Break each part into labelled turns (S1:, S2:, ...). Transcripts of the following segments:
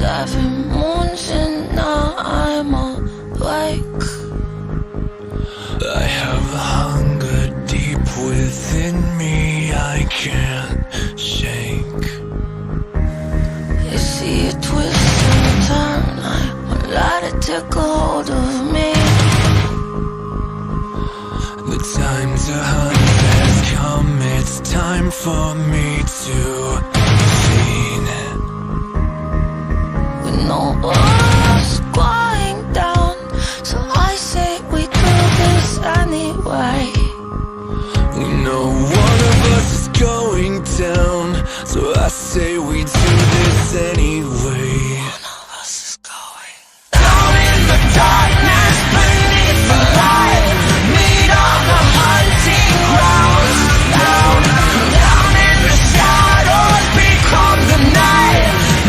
S1: 7 moons and now I'm awake.
S2: I have a hunger deep within me I can't shake.
S1: You see a twist and a turn, I let it take a hold of me.
S2: The time to hunt has come, it's time for me to be seen.
S1: We know what's going down, so I say we do this anyway.
S2: We know one of us is going down, so I say we do this anyway.
S1: One of us is going
S2: Down in the darkness beneath the light, meet on the hunting grounds. Down in the shadows become the night,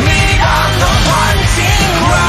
S2: meet on the hunting grounds.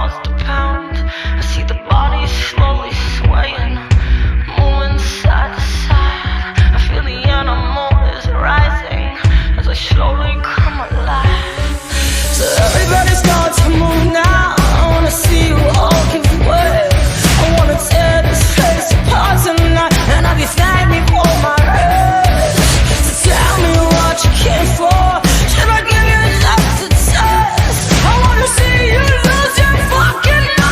S1: lost a pound. I see the body slowly swaying, moving side to side. I feel the animal is rising as I slowly come alive. So everybody start to move now. I wanna see you all give way. I wanna tear this place apart tonight, and I'll be thanking for my rest. So tell me what you came for. Should I give you enough to test? I wanna see you lose your fucking mind.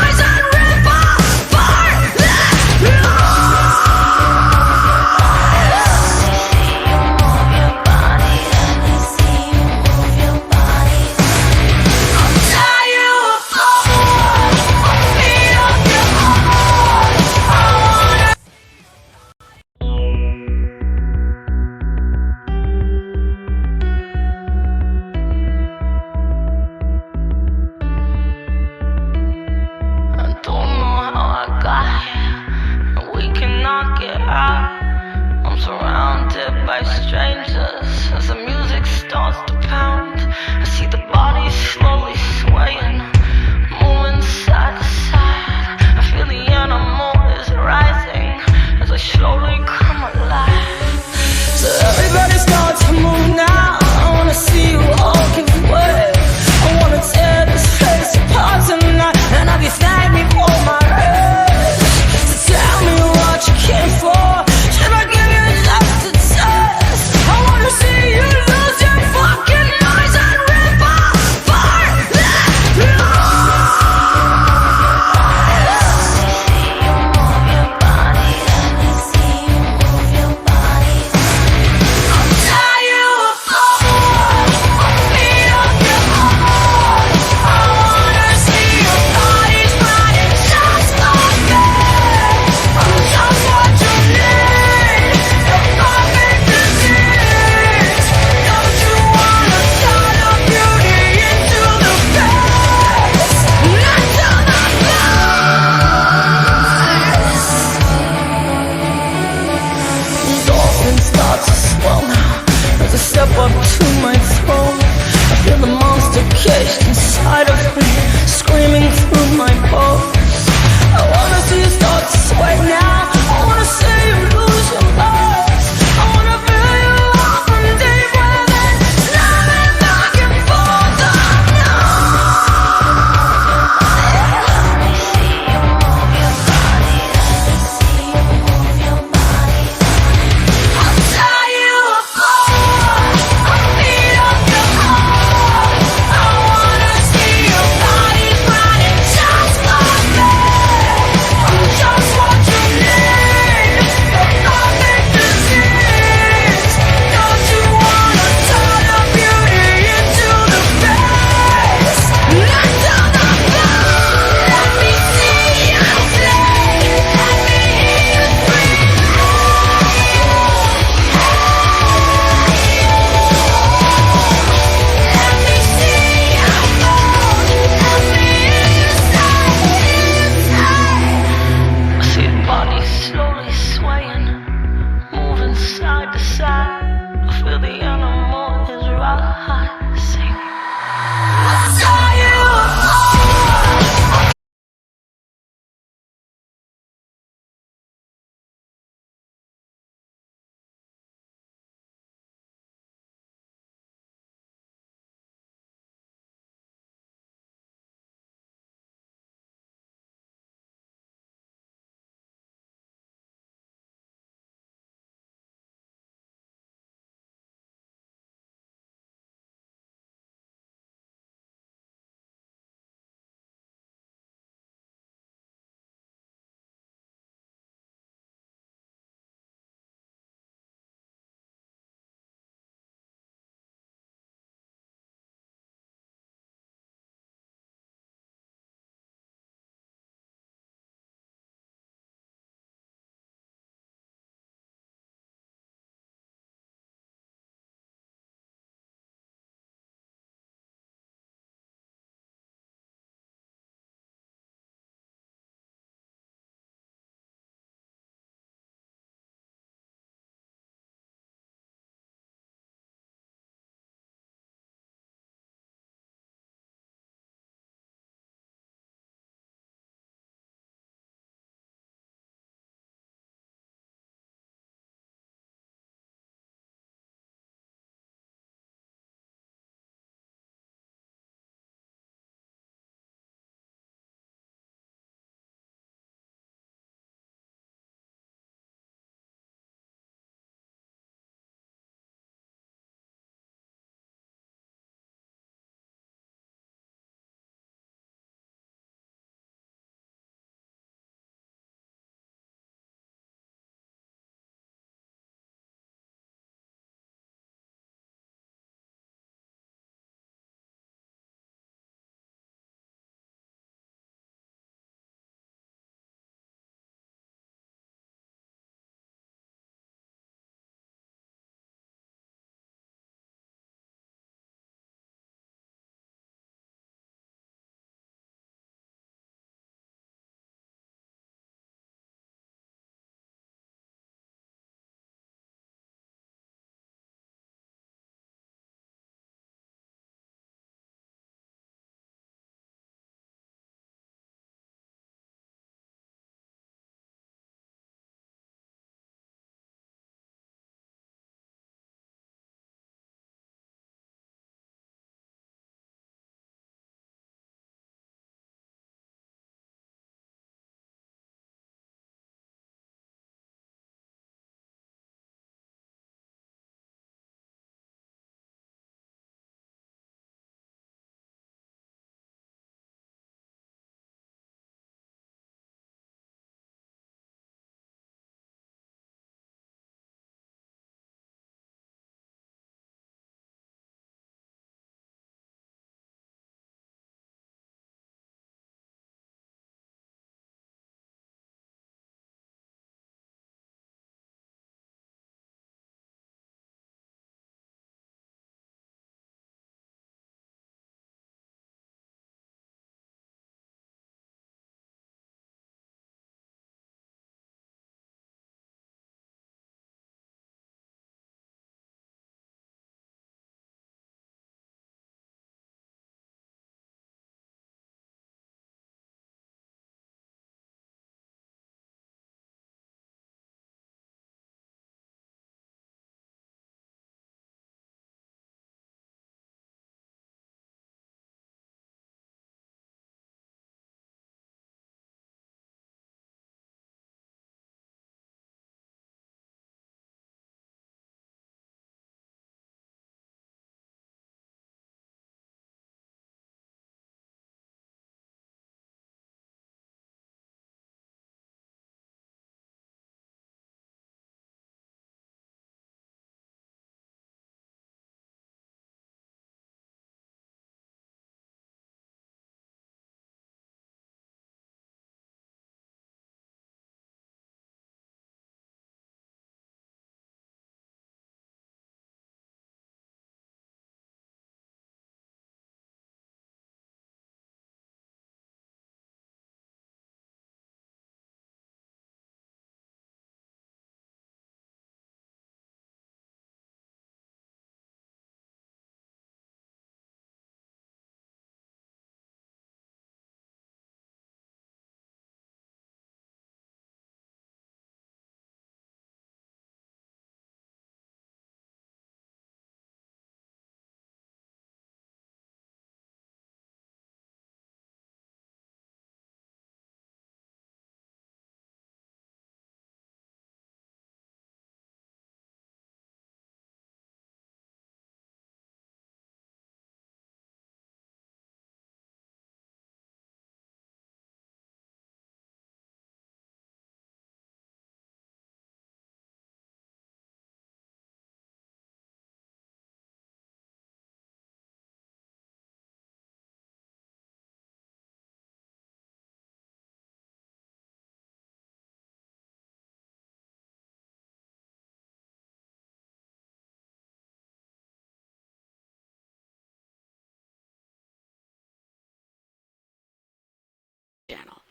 S3: channel?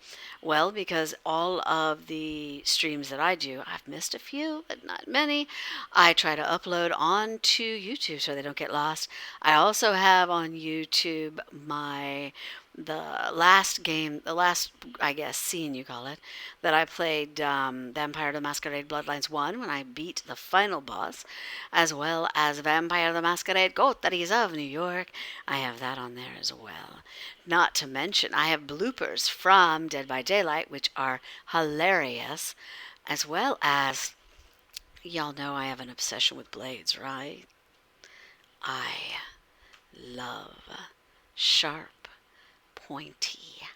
S3: Well, because all of the streams that I do, I've missed a few, but not many. I try to upload onto YouTube so they don't get lost. I also have on YouTube the last, I guess, scene you call it, that I played Vampire the Masquerade Bloodlines 1 when I beat the final boss, as well as Vampire the Masquerade Coteries of New York. I have that on there as well. Not to mention, I have bloopers from Dead by Daylight, which are hilarious, as well as, y'all know I have an obsession with blades, right? I love sharp, pointy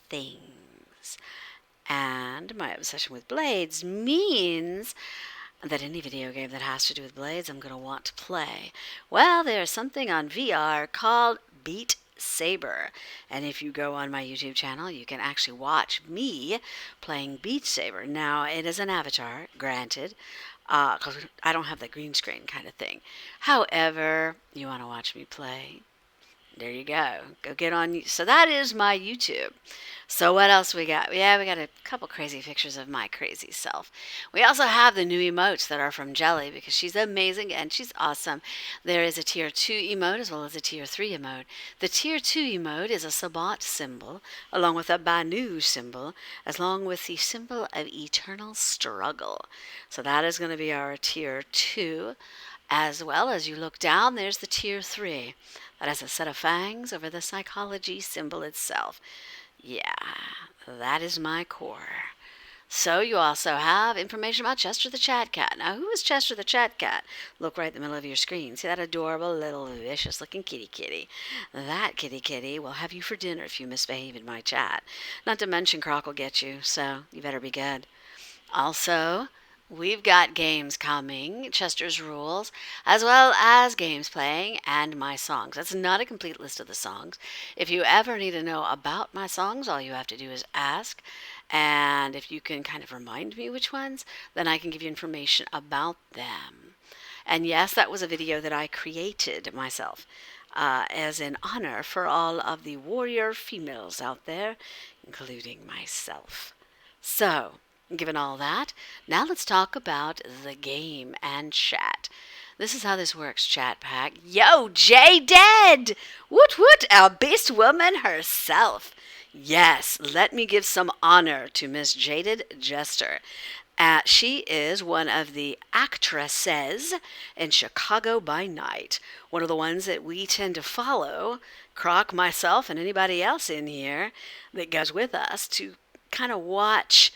S3: things. And my obsession with blades means that any video game that has to do with blades I'm going to want to play. Well, there's something on VR called Beat Saber. And if you go on my YouTube channel, you can actually watch me playing Beat Saber. Now, it is an avatar, granted, because I don't have the green screen kind of thing. However, you want to watch me play, there you go. Go get on. So that is my YouTube. So what else we got? Yeah, we got a couple crazy pictures of my crazy self. We also have the new emotes that are from Jelly because she's amazing and she's awesome. There is a tier 2 emote as well as a tier 3 emote. The tier 2 emote is a Sabat symbol along with a Banu symbol along with the symbol of eternal struggle. So that is going to be our tier 2. As well as you look down, there's the tier 3. That has a set of fangs over the psychology symbol itself. Yeah, that is my core. So you also have information about Chester the Chat Cat. Now, who is Chester the Chat Cat? Look right in the middle of your screen. See that adorable little vicious-looking kitty? That kitty will have you for dinner if you misbehave in my chat. Not to mention Croc will get you, so you better be good. Also, we've got games coming, Chester's Rules, as well as games playing and my songs. That's not a complete list of the songs. If you ever need to know about my songs, all you have to do is ask. And if you can kind of remind me which ones, then I can give you information about them. And yes, that was a video that I created myself as an honor for all of the warrior females out there, including myself. So, given all that, now let's talk about the game and chat. This is how this works, chat pack. Yo, J Dead! Woot woot, our beast woman herself. Yes, let me give some honor to Miss Jaded Jester. She is one of the actresses in Chicago by Night. One of the ones that we tend to follow, Croc, myself, and anybody else in here that goes with us to kind of watch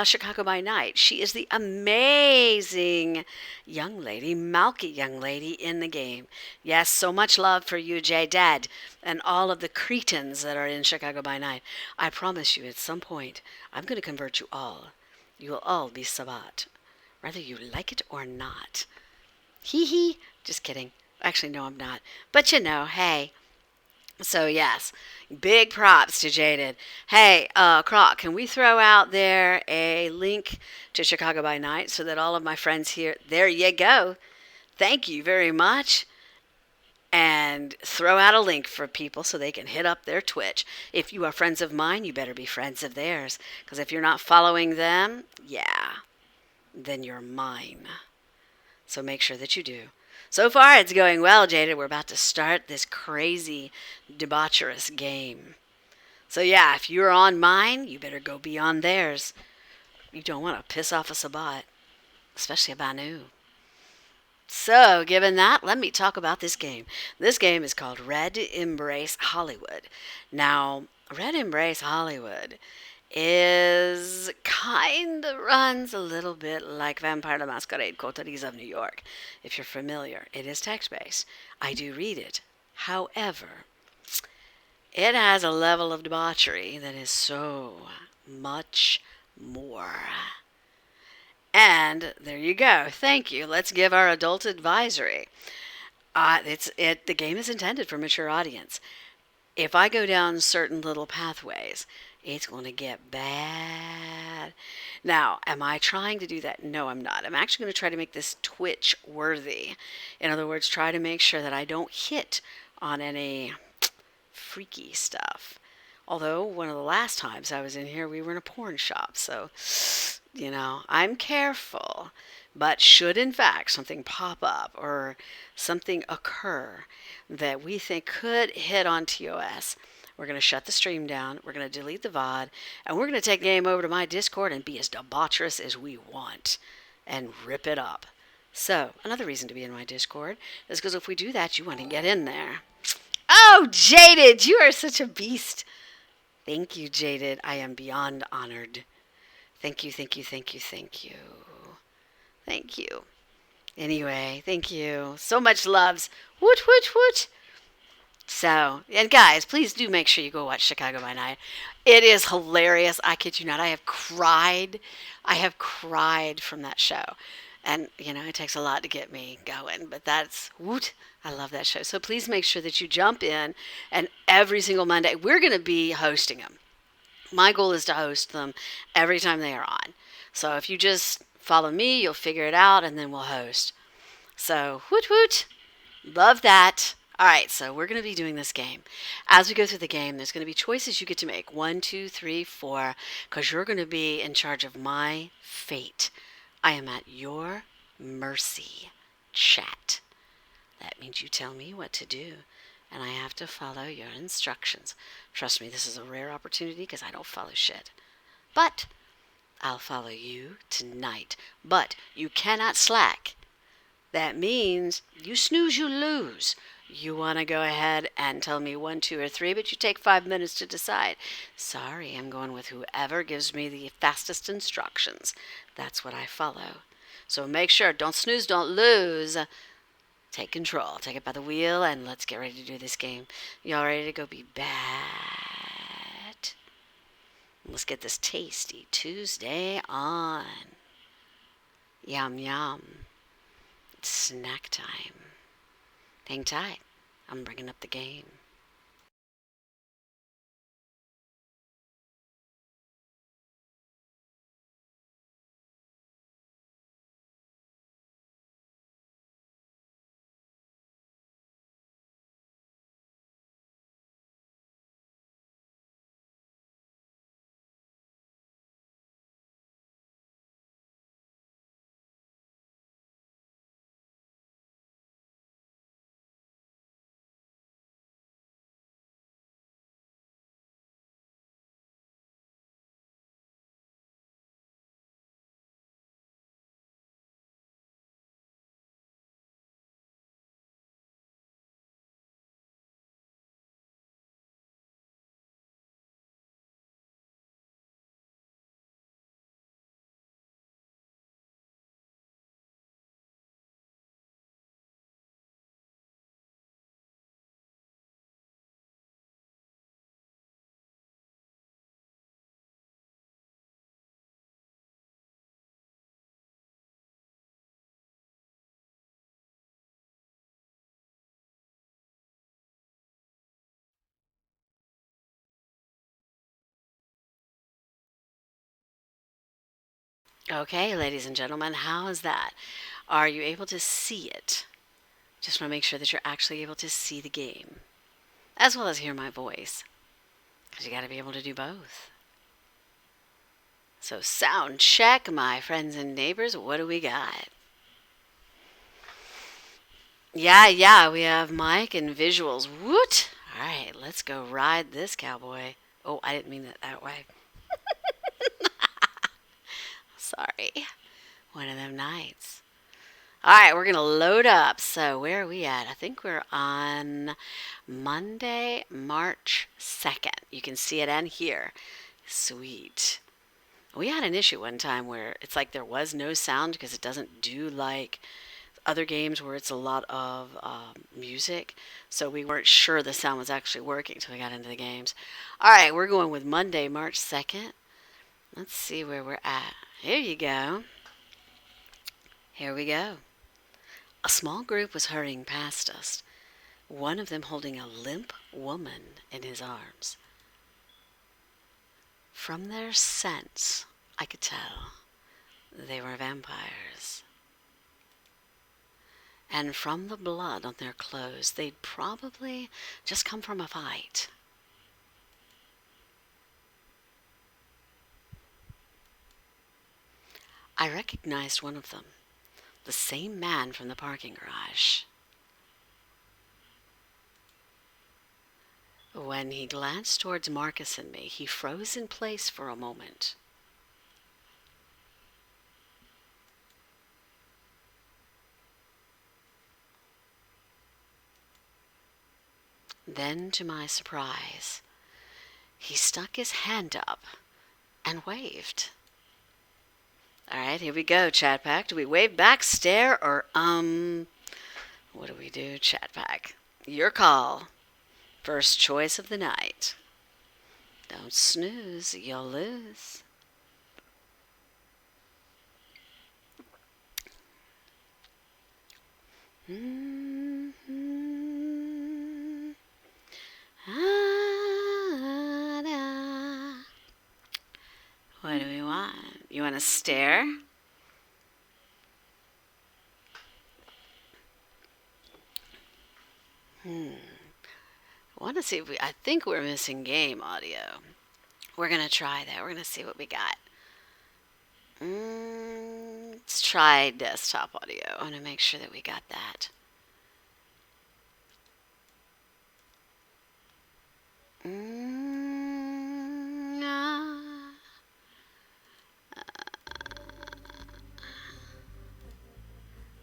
S3: Chicago by Night. She is the amazing young lady, Malky young lady in the game. Yes, so much love for you, J Dad, and all of the cretins that are in Chicago by Night. I promise you, at some point, I'm going to convert you all. You will all be Sabat, whether you like it or not. Hee hee. Just kidding. Actually, no, I'm not. But you know, hey. So yes, big props to Jaded. Hey, Croc, can we throw out there a link to Chicago by Night so that all of my friends here, there you go. Thank you very much. And throw out a link for people so they can hit up their Twitch. If you are friends of mine, you better be friends of theirs. Because if you're not following them, yeah, then you're mine. So make sure that you do. So far, it's going well, Jaded. We're about to start this crazy, debaucherous game. So yeah, if you're on mine, you better go be on theirs. You don't want to piss off a Sabat, especially a Banu. So, given that, let me talk about this game. This game is called Red Embrace Hollywoo. Now, Red Embrace Hollywoo is kind of runs a little bit like Vampire the Masquerade Coteries of New York. If you're familiar, it is text-based. I do read it. However, it has a level of debauchery that is so much more. And there you go. Thank you. Let's give our adult advisory. The game is intended for mature audience. If I go down certain little pathways, it's going to get bad. Now, am I trying to do that? No, I'm not. I'm actually going to try to make this Twitch worthy. In other words, try to make sure that I don't hit on any freaky stuff Although one of the last times I was in here, we were in a porn shop. So, I'm careful. But should in fact something pop up or something occur that we think could hit on TOS, we're going to shut the stream down, we're going to delete the VOD, and we're going to take the game over to my Discord and be as debaucherous as we want and rip it up. So, another reason to be in my Discord is because if we do that, you want to get in there. Oh, Jaded, you are such a beast. Thank you, Jaded. I am beyond honored. Thank you, thank you, thank you, thank you. Thank you. Anyway, thank you. So much loves. Woot, woot, woot. So, and guys, please do make sure you go watch Chicago by Night. It is hilarious. I kid you not. I have cried. I have cried from that show. And, it takes a lot to get me going, but that's, woot, I love that show. So please make sure that you jump in, and every single Monday, we're going to be hosting them. My goal is to host them every time they are on. So if you just follow me, you'll figure it out, and then we'll host. So, woot, woot, love that. All right, so we're going to be doing this game. As we go through the game, there's going to be choices you get to make. 1, 2, 3, 4, because you're going to be in charge of my fate. I am at your mercy, chat. That means you tell me what to do, and I have to follow your instructions. Trust me, this is a rare opportunity because I don't follow shit. But I'll follow you tonight. But you cannot slack. That means you snooze, you lose. You want to go ahead and tell me 1, 2, or 3, but you take 5 minutes to decide. Sorry, I'm going with whoever gives me the fastest instructions. That's what I follow. So make sure, don't snooze, don't lose. Take control. Take it by the wheel, and let's get ready to do this game. Y'all ready to go be bad? Let's get this tasty Tuesday on. Yum, yum. It's snack time. Hang tight. I'm bringing up the game. Okay, ladies and gentlemen, how is that? Are you able to see it? Just want to make sure that you're actually able to see the game, as well as hear my voice, because you got to be able to do both. So sound check, my friends and neighbors. What do we got? Yeah, we have mic and visuals. Woot! All right, let's go ride this cowboy. Oh, I didn't mean it that way. Sorry. One of them nights. All right, we're going to load up. So where are we at? I think we're on Monday, March 2nd. You can see it and hear. Sweet. We had an issue one time where it's like there was no sound because it doesn't do like other games where it's a lot of music. So we weren't sure the sound was actually working until we got into the games. All right, we're going with Monday, March 2nd. Let's see where we're at. Here you go. Here we go. A small group was hurrying past us, one of them holding a limp woman in his arms. From their scents, I could tell they were vampires. And from the blood on their clothes, they'd probably just come from a fight. I recognized one of them, the same man from the parking garage. When he glanced towards Marcus and me, he froze in place for a moment. Then, to my surprise, he stuck his hand up and waved. All right, here we go, Chat Pack. Do we wave back, stare, or what do we do, Chat Pack? Your call. First choice of the night. Don't snooze, you'll lose. What do we want? You want to stare? I want to see if I think we're missing game audio. We're going to try that. We're going to see what we got. Let's try desktop audio. I want to make sure that we got that.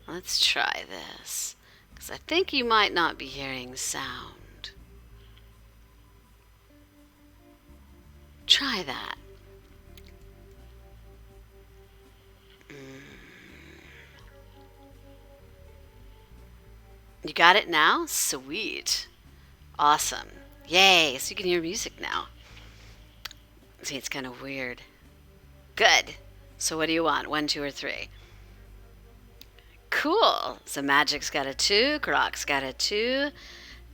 S3: Let's try this, because I think you might not be hearing sound. Try that. You got it now? Sweet. Awesome. Yay, so you can hear music now. See, it's kind of weird. Good. So what do you want? 1, 2, or 3? Cool. So Magic's got a 2. Croc's got a 2.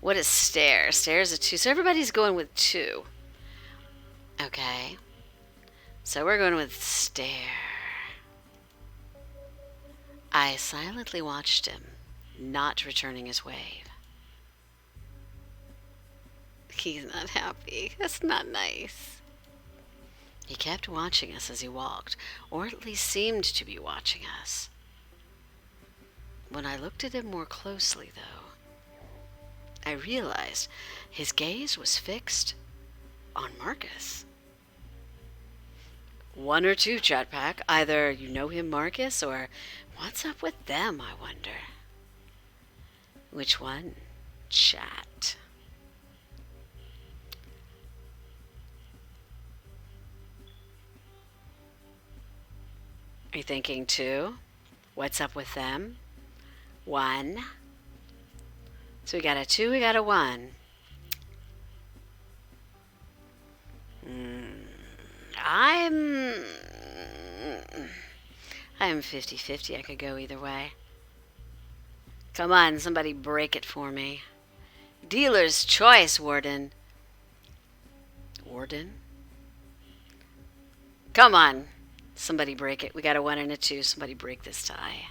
S3: What is Stare? Stare's a 2. So everybody's going with 2. Okay. So we're going with Stare. I silently watched him, not returning his wave. He's not happy. That's not nice. He kept watching us as he walked, or at least seemed to be watching us. When I looked at him more closely, though, I realized his gaze was fixed on Marcus. 1 or 2, Chat Pack. Either you know him, Marcus, or what's up with them, I wonder. Which one? Chat. Are you thinking 2? What's up with them? 1. So we got a 2, we got a 1. I'm 50-50. I could go either way. Come on, somebody break it for me. Dealer's choice, Warden. Warden? Come on. Somebody break it. We got a 1 and a 2. Somebody break this tie.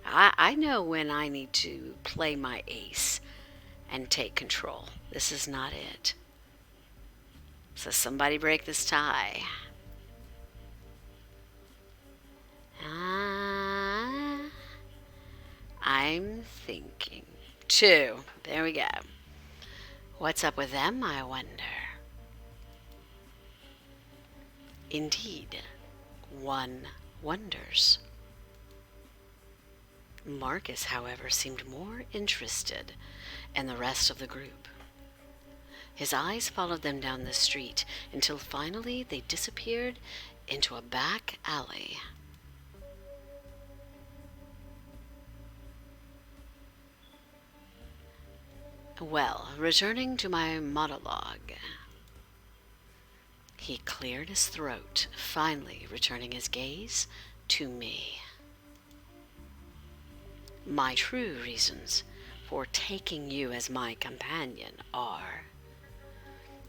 S3: I know when I need to play my ace and take control. This is not it. So somebody break this tie. I'm thinking 2. There we go. What's up with them, I wonder? Indeed, 1 wonders. Marcus, however, seemed more interested in the rest of the group. His eyes followed them down the street until finally they disappeared into a back alley. Well, returning to my monologue, he cleared his throat, finally returning his gaze to me. My true reasons for taking you as my companion are,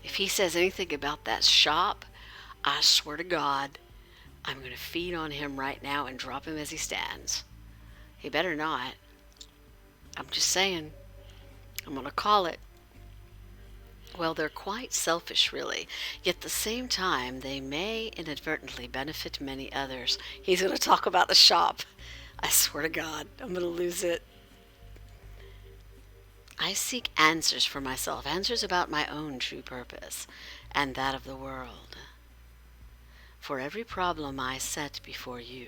S3: if he says anything about that shop, I swear to God, I'm going to feed on him right now and drop him as he stands. He better not. I'm just saying. I'm going to call it. Well, they're quite selfish, really. Yet at the same time, they may inadvertently benefit many others. He's going to talk about the shop. I swear to God, I'm going to lose it. I seek answers for myself, answers about my own true purpose and that of the world. For every problem I set before you,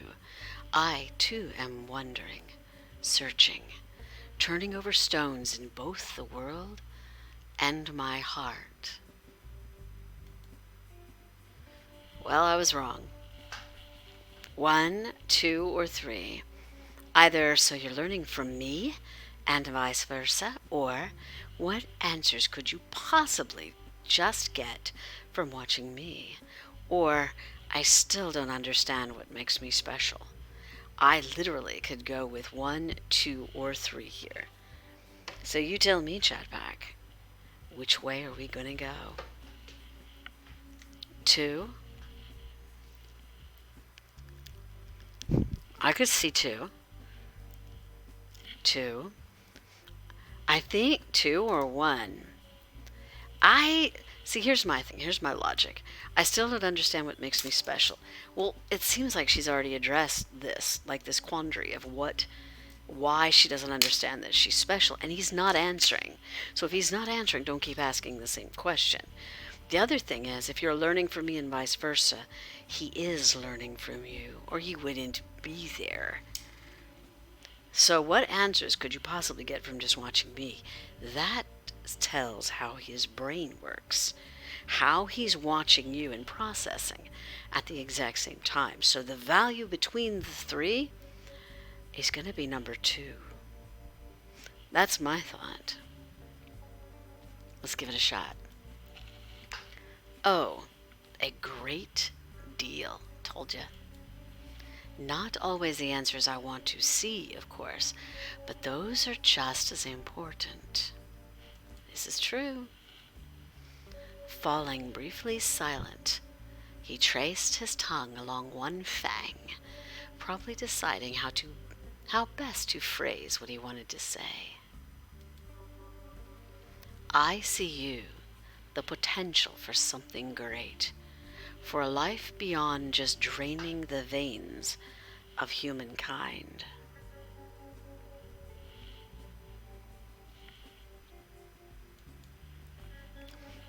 S3: I too am wondering, searching, turning over stones in both the world and my heart. Well, I was wrong. 1, 2, or 3. Either so you're learning from me and vice versa, or what answers could you possibly just get from watching me? Or I still don't understand what makes me special. I literally could go with 1, 2, or 3 here. So you tell me, Chatback, which way are we going to go? 2? I could see 2. 2. I think 2 or 1. See, here's my thing. Here's my logic. I still don't understand what makes me special. Well, it seems like she's already addressed this, like this quandary of why she doesn't understand that she's special, and he's not answering. So if he's not answering, don't keep asking the same question. The other thing is, if you're learning from me and vice versa, he is learning from you, or he wouldn't be there. So what answers could you possibly get from just watching me? That tells how his brain works, how he's watching you and processing at the exact same time. So the value between the 3 is going to be number 2. That's my thought. Let's give it a shot. Oh, a great deal. Told you. Not always the answers I want to see, of course, but those are just as important. This is true. Falling briefly silent, he traced his tongue along one fang, probably deciding how best to phrase what he wanted to say. I see you, the potential for something great, for a life beyond just draining the veins of humankind.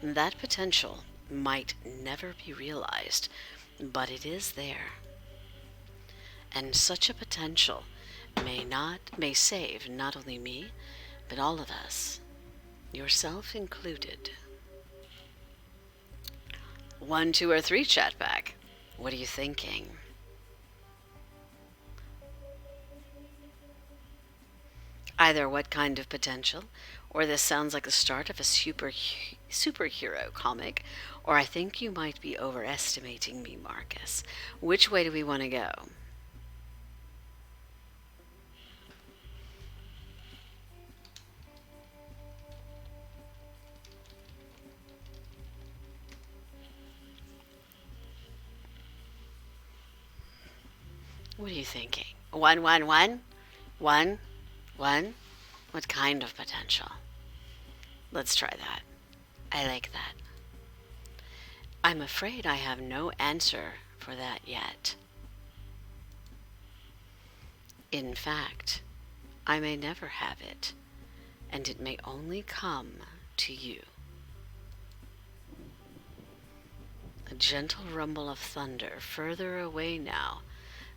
S3: That potential might never be realized, but it is there. And such a potential may save not only me, but all of us, yourself included. 1, 2, or 3, Chatback. What are you thinking? Either what kind of potential, or this sounds like the start of a superhero comic, or I think you might be overestimating me, Marcus. Which way do we want to go? What are you thinking? 1, 1, 1? 1? 1? What kind of potential? Let's try that. I like that. I'm afraid I have no answer for that yet. In fact, I may never have it, and it may only come to you. A gentle rumble of thunder further away now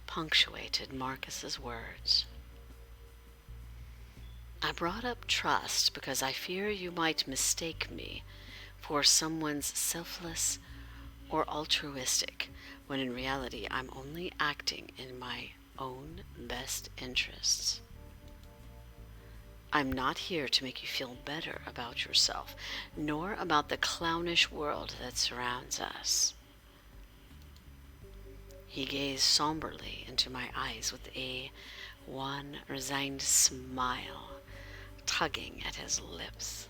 S3: punctuated Marcus's words. I brought up trust because I fear you might mistake me for someone's selfless or altruistic, when in reality I'm only acting in my own best interests. I'm not here to make you feel better about yourself, nor about the clownish world that surrounds us. He gazed somberly into my eyes with one resigned smile tugging at his lips.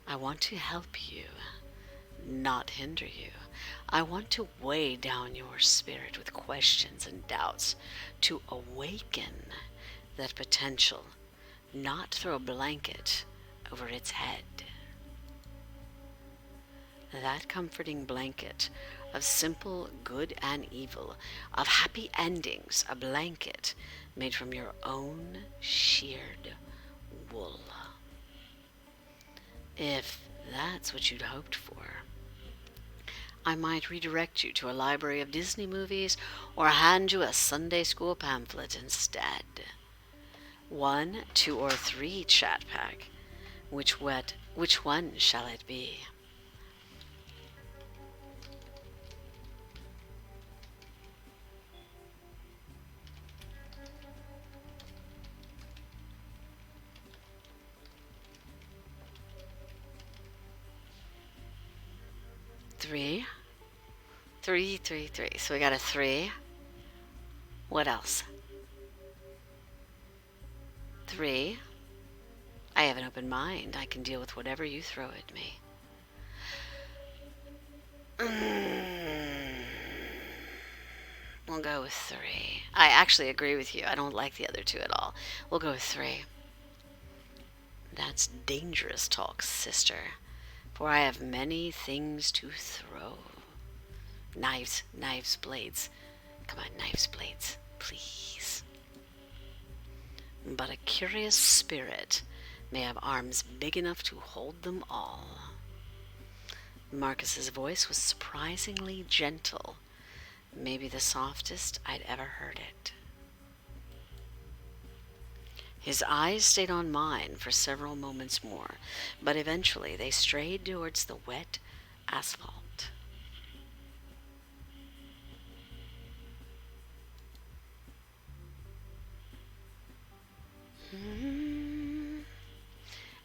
S3: I want to help you, not hinder you. I want to weigh down your spirit with questions and doubts, to awaken that potential, not throw a blanket over its head. that comforting blanket of simple good and evil, of happy endings, a blanket made from your own sheared wool. If that's what you'd hoped for, I might redirect you to a library of Disney movies or hand you a Sunday school pamphlet instead. 1, 2, or 3 chat pack. Which one shall it be? Three? Three. So we got a 3. What else? 3. I have an open mind. I can deal with whatever you throw at me. We'll go with 3. I actually agree with you. I don't like the other 2 at all. We'll go with 3. That's dangerous talk, sister, for I have many things to throw. Knives, blades. Come on, knives, blades, please. But a curious spirit may have arms big enough to hold them all. Marcus's voice was surprisingly gentle, maybe the softest I'd ever heard it. His eyes stayed on mine for several moments more, but eventually they strayed towards the wet asphalt.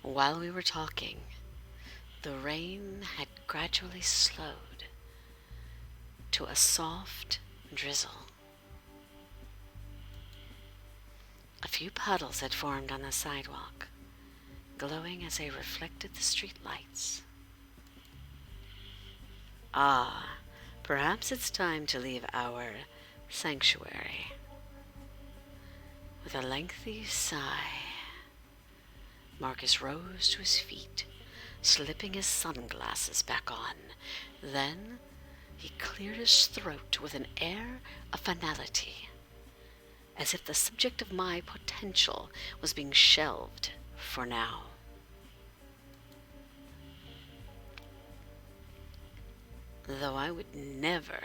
S3: While we were talking, the rain had gradually slowed to a soft drizzle. A few puddles had formed on the sidewalk, glowing as they reflected the street lights. Ah, perhaps it's time to leave our sanctuary. With a lengthy sigh, Marcus rose to his feet, slipping his sunglasses back on. Then he cleared his throat with an air of finality, as if the subject of my potential was being shelved for now. Though I would never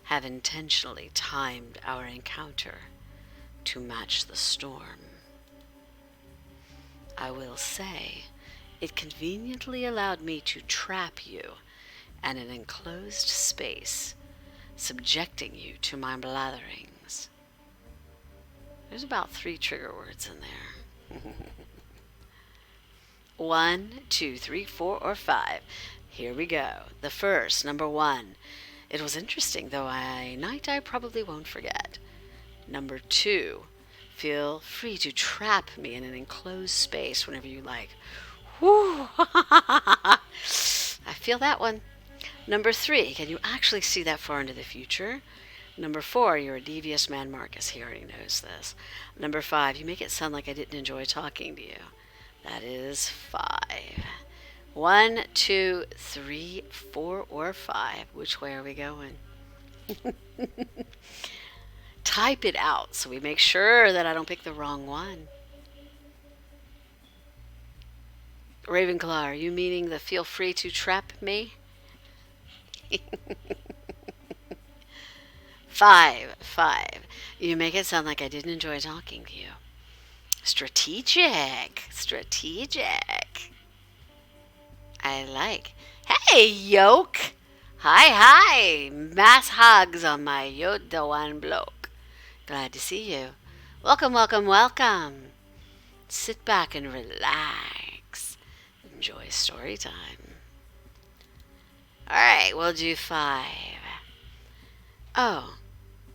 S3: have intentionally timed our encounter to match the storm, I will say it conveniently allowed me to trap you in an enclosed space, subjecting you to my blatherings. There's about 3 trigger words in there. 1, 2, 3, 4, or 5. Here we go. The first, number 1. It was interesting, though a night I probably won't forget. Number 2. Feel free to trap me in an enclosed space whenever you like. Whew. I feel that one. Number 3. Can you actually see that far into the future? Number 4. You're a devious man, Marcus. He already knows this. Number 5. You make it sound like I didn't enjoy talking to you. That is 5. 1, 2, 3, 4, or 5. Which way are we going? Type it out so we make sure that I don't pick the wrong one. Ravenclaw, are you meaning the feel free to trap me? 5. You make it sound like I didn't enjoy talking to you. Strategic. I like. Hey, yoke. Hi. Mass hugs on my Yoda one bloke. Glad to see you. Welcome. Sit back and relax. Enjoy story time. Alright, we'll do 5. Oh,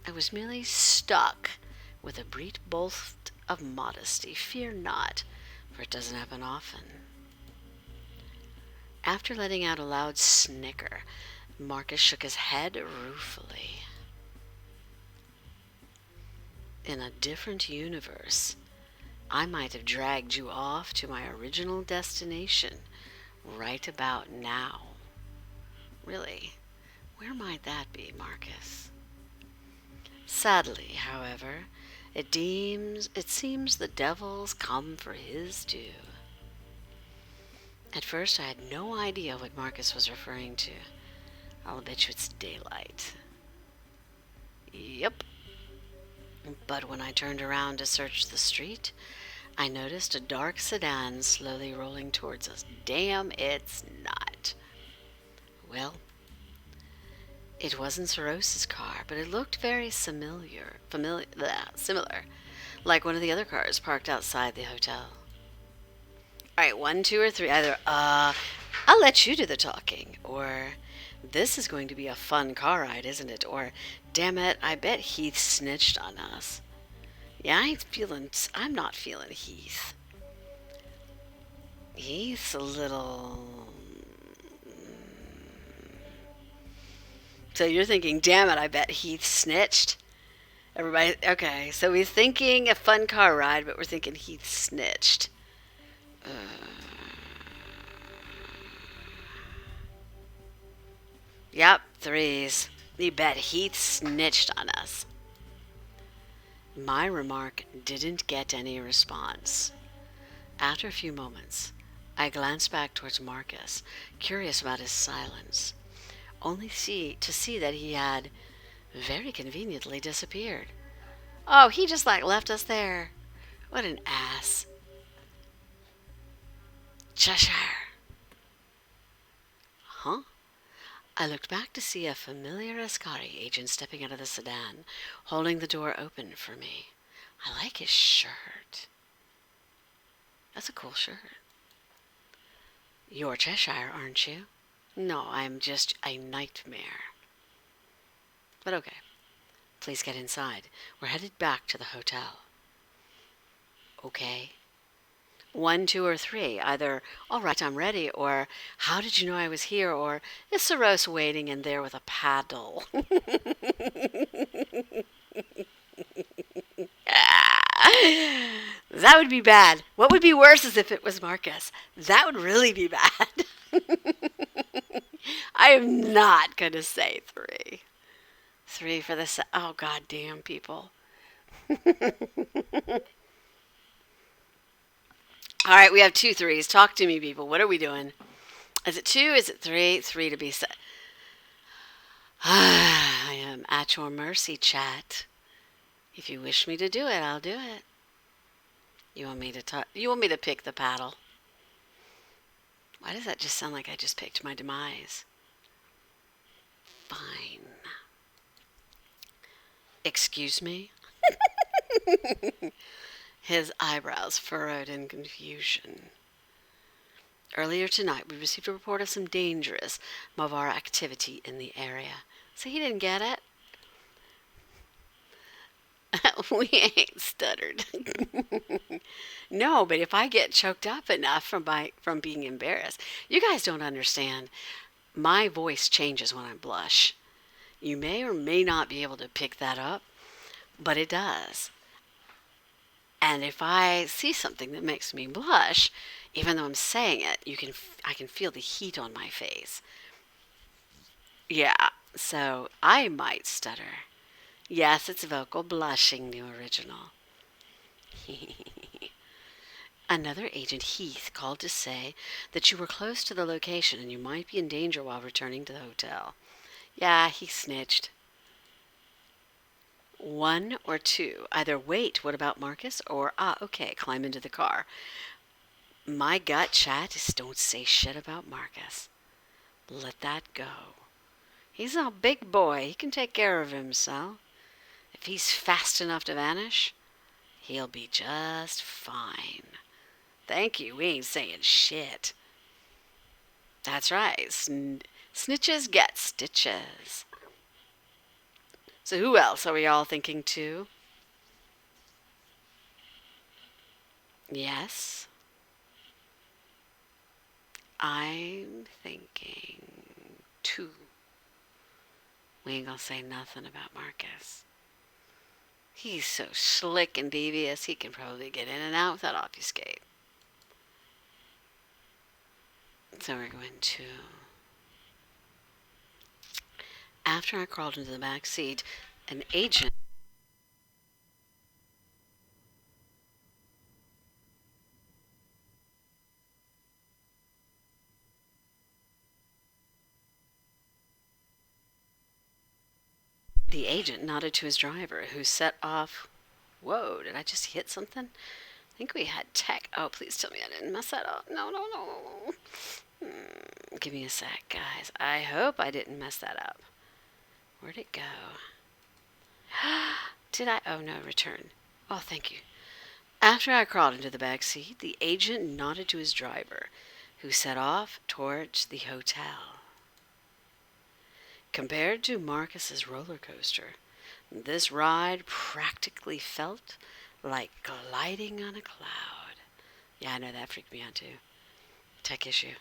S3: I was merely stuck with a brief bolt of modesty. Fear not, for it doesn't happen often. After letting out a loud snicker, Marcus shook his head ruefully. In a different universe, I might have dragged you off to my original destination right about now. that be, Marcus? Sadly, however, it seems the devil's come for his due. At first, I had no idea what Marcus was referring to. I'll bet you it's daylight. Yep. But when I turned around to search the street, I noticed a dark sedan slowly rolling towards us. Damn, it's not. Well, it wasn't Soros's car, but it looked very similar, like one of the other cars parked outside the hotel. All right, 1, 2, or 3. Either, I'll let you do the talking, or this is going to be a fun car ride, isn't it? Or, damn it, I bet Heath snitched on us. Yeah, I'm not feeling Heath. Heath's a little... So you're thinking, damn it, I bet Heath snitched? Everybody, okay, so we're thinking a fun car ride, but we're thinking Heath snitched. Yep, 3s. You bet Heath snitched on us. My remark didn't get any response. After a few moments, I glanced back towards Marcus, curious about his silence, only to see that he had very conveniently disappeared. Oh, he just left us there. What an ass. Cheshire. Huh? I looked back to see a familiar Ascari agent stepping out of the sedan, holding the door open for me. I like his shirt. That's a cool shirt. You're Cheshire, aren't you? No, I'm just a nightmare. But okay. Please get inside. We're headed back to the hotel. Okay. 1, 2, or 3. Either, all right, I'm ready, or how did you know I was here, or is Soros waiting in there with a paddle? That would be bad. What would be worse is if it was Marcus. That would really be bad. I am not going to say 3. 3 for the... Oh, goddamn, people. All right, we have 2 3s. Talk to me, people. What are we doing? Is it 2? Is it 3? 3 to be set. I am at your mercy, chat. If you wish me to do it, I'll do it. You want me to You want me to pick the paddle? Why does that just sound like I just picked my demise? Fine. Excuse me? His eyebrows furrowed in confusion. Earlier tonight, we received a report of some dangerous Mavar activity in the area. So he didn't get it? We ain't stuttered. No, but if I get choked up enough from being embarrassed, you guys don't understand. My voice changes when I blush. You may or may not be able to pick that up, but it does. And if I see something that makes me blush, even though I'm saying it, I can feel the heat on my face. Yeah, so I might stutter. Yes, it's vocal blushing, the original. Another agent, Heath, called to say that you were close to the location and you might be in danger while returning to the hotel. Yeah, he snitched. 1 or 2. Either wait, what about Marcus? Or, okay, climb into the car. My gut, chat, is don't say shit about Marcus. Let that go. He's a big boy. He can take care of himself. If he's fast enough to vanish, he'll be just fine. Thank you. We ain't saying shit. That's right. Snitches get stitches. So who else are we all thinking to? Yes. I'm thinking 2. We ain't gonna say nothing about Marcus. He's so slick and devious, he can probably get in and out without obfuscate. So we're going to... After I crawled into the back seat, an agent. The agent nodded to his driver, who set off. Whoa, did I just hit something? I think we had tech. Oh, please tell me I didn't mess that up. No, no, no. Give me a sec, guys. I hope I didn't mess that up. Where'd it go? Did I? Oh, no, return. Oh, thank you. After I crawled into the back seat, the agent nodded to his driver, who set off towards the hotel. Compared to Marcus's roller coaster, this ride practically felt like gliding on a cloud. Yeah, I know that freaked me out too. Tech issue.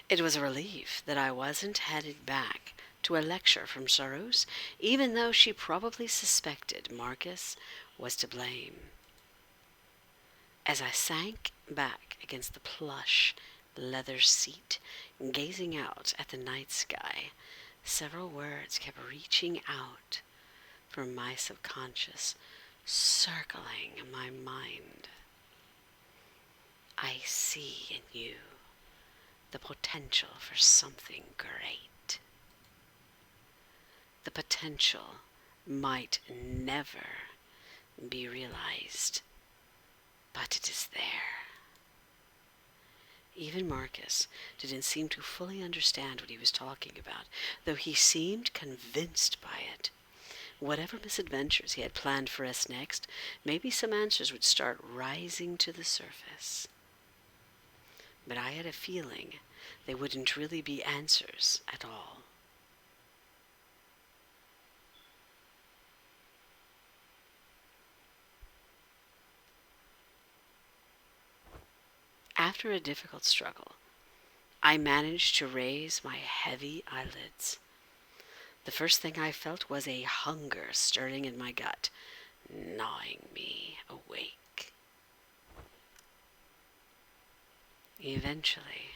S3: It was a relief that I wasn't headed back to a lecture from Soros, even though she probably suspected Marcus was to blame. As I sank back against the plush leather seat, gazing out at the night sky, several words kept reaching out from my subconscious, circling my mind. I see in you the potential for something great. The potential might never be realized, but it is there. Even Marcus didn't seem to fully understand what he was talking about, though he seemed convinced by it. Whatever misadventures he had planned for us next, maybe some answers would start rising to the surface. But I had a feeling they wouldn't really be answers at all. After a difficult struggle, I managed to raise my heavy eyelids. The first thing I felt was a hunger stirring in my gut, gnawing me awake. Eventually,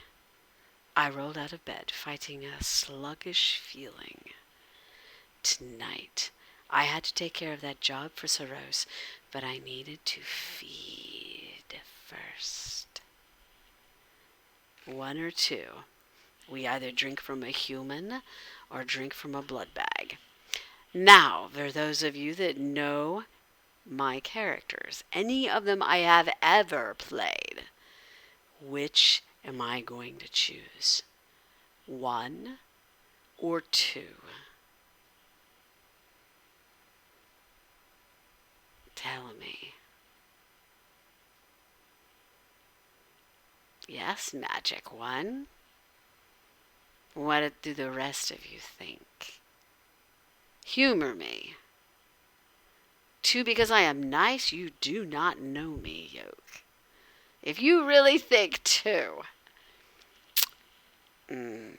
S3: I rolled out of bed, fighting a sluggish feeling. Tonight, I had to take care of that job for Soros, but I needed to feed first. One or two. We either drink from a human or drink from a blood bag. Now, for those of you that know my characters, any of them I have ever played, which am I going to choose? One or two? Tell me. Yes, magic one. What do the rest of you think? Humor me. Two, because I am nice, you do not know me, Yoke. If you really think two, I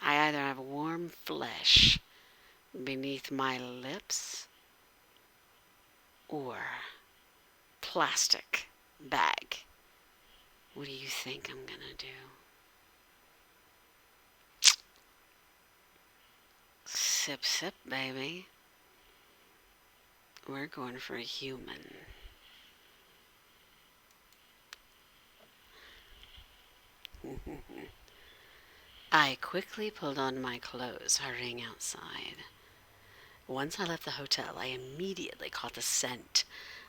S3: either have warm flesh beneath my lips or plastic bag. What do you think I'm gonna do? Sip, sip, baby. We're going for a human. I quickly pulled on my clothes, hurrying outside. Once I left the hotel, I immediately caught the scent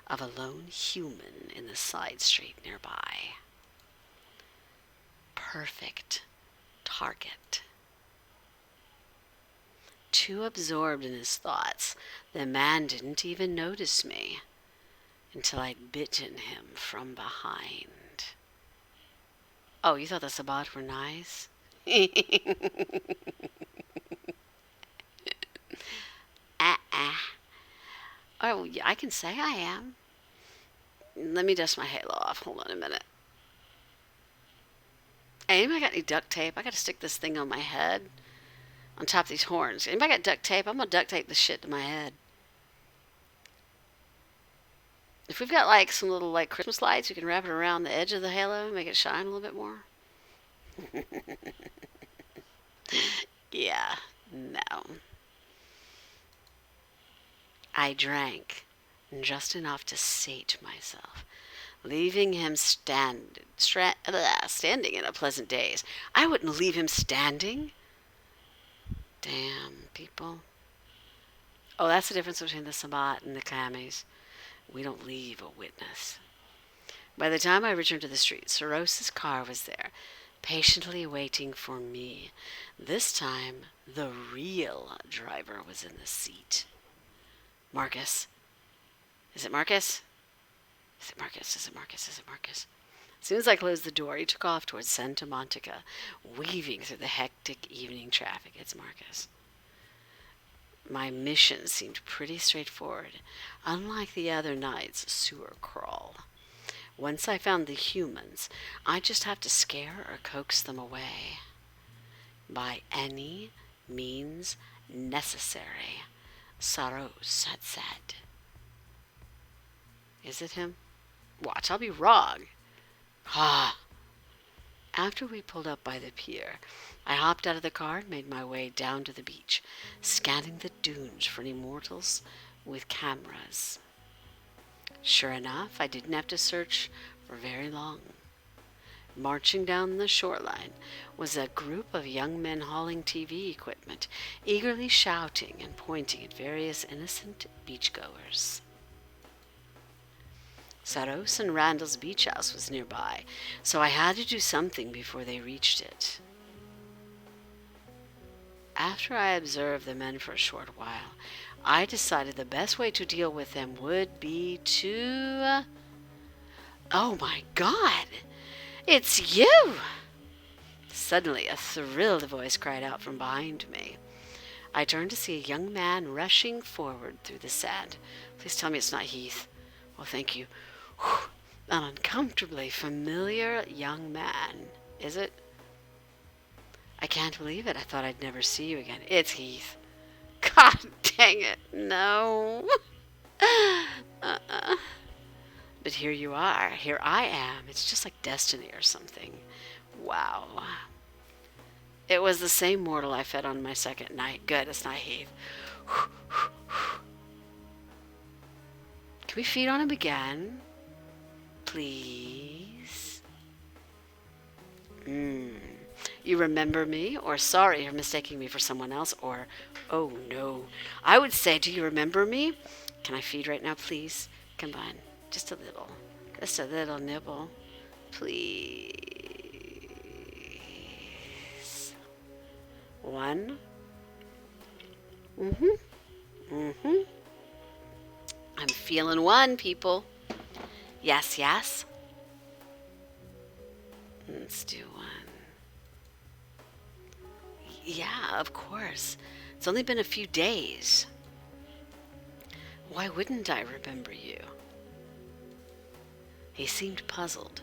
S3: of a lone human in the side street nearby. Perfect target. Too absorbed in his thoughts, the man didn't even notice me until I'd bitten him from behind. Oh, you thought the Sabbat were nice? Oh, yeah, I can say I am. Let me dust my halo off. Hold on a minute. Hey, anybody got any duct tape? I gotta stick this thing on my head. On top of these horns. Anybody got duct tape? I'm gonna duct tape this shit to my head. If we've got like some little like Christmas lights, you can wrap it around the edge of the halo, make it shine a little bit more. Yeah, no. I drank just enough to sate myself, leaving him standing in a pleasant daze. I wouldn't leave him standing. Damn, people. Oh, that's the difference between the Sabbat and the Camis. We don't leave a witness. By the time I returned to the street, Soros's car was there, patiently waiting for me. This time, the real driver was in the seat. Marcus. Is it Marcus? Is it Marcus? Is it Marcus? Is it Marcus? As soon as I closed the door, he took off towards Santa Monica, weaving through the hectic evening traffic. It's Marcus. My mission seemed pretty straightforward, unlike the other night's sewer crawl. Once I found the humans, I just have to scare or coax them away. By any means necessary, Saros had said. Is it him? Watch, I'll be wrong. Ah. After we pulled up by the pier, I hopped out of the car and made my way down to the beach, scanning the dunes for any mortals with cameras. Sure enough, I didn't have to search for very long. Marching down the shoreline was a group of young men hauling TV equipment, eagerly shouting and pointing at various innocent beachgoers. Saros and Randall's beach house was nearby, so I had to do something before they reached it. After I observed the men for a short while, I decided the best way to deal with them would be to... Oh my God! It's you! Suddenly, a thrilled voice cried out from behind me. I turned to see a young man rushing forward through the sand. Please tell me it's not Heath. Well, thank you. Whew. An uncomfortably familiar young man. Is it? I can't believe it. I thought I'd never see you again. It's Heath. God dang it. No. But here you are. Here I am. It's just like destiny or something. Wow. It was the same mortal I fed on my second night. Good, it's not Heath. Can we feed on him again? Please? You remember me? Or sorry you're mistaking me for someone else? Or, oh no. I would say, do you remember me? Can I feed right now, please? Come on. Just a little. Just a little nibble. Please. One. I'm feeling one, people. Yes, yes. Let's do one. Yeah, of course. It's only been a few days. Why wouldn't I remember you? He seemed puzzled,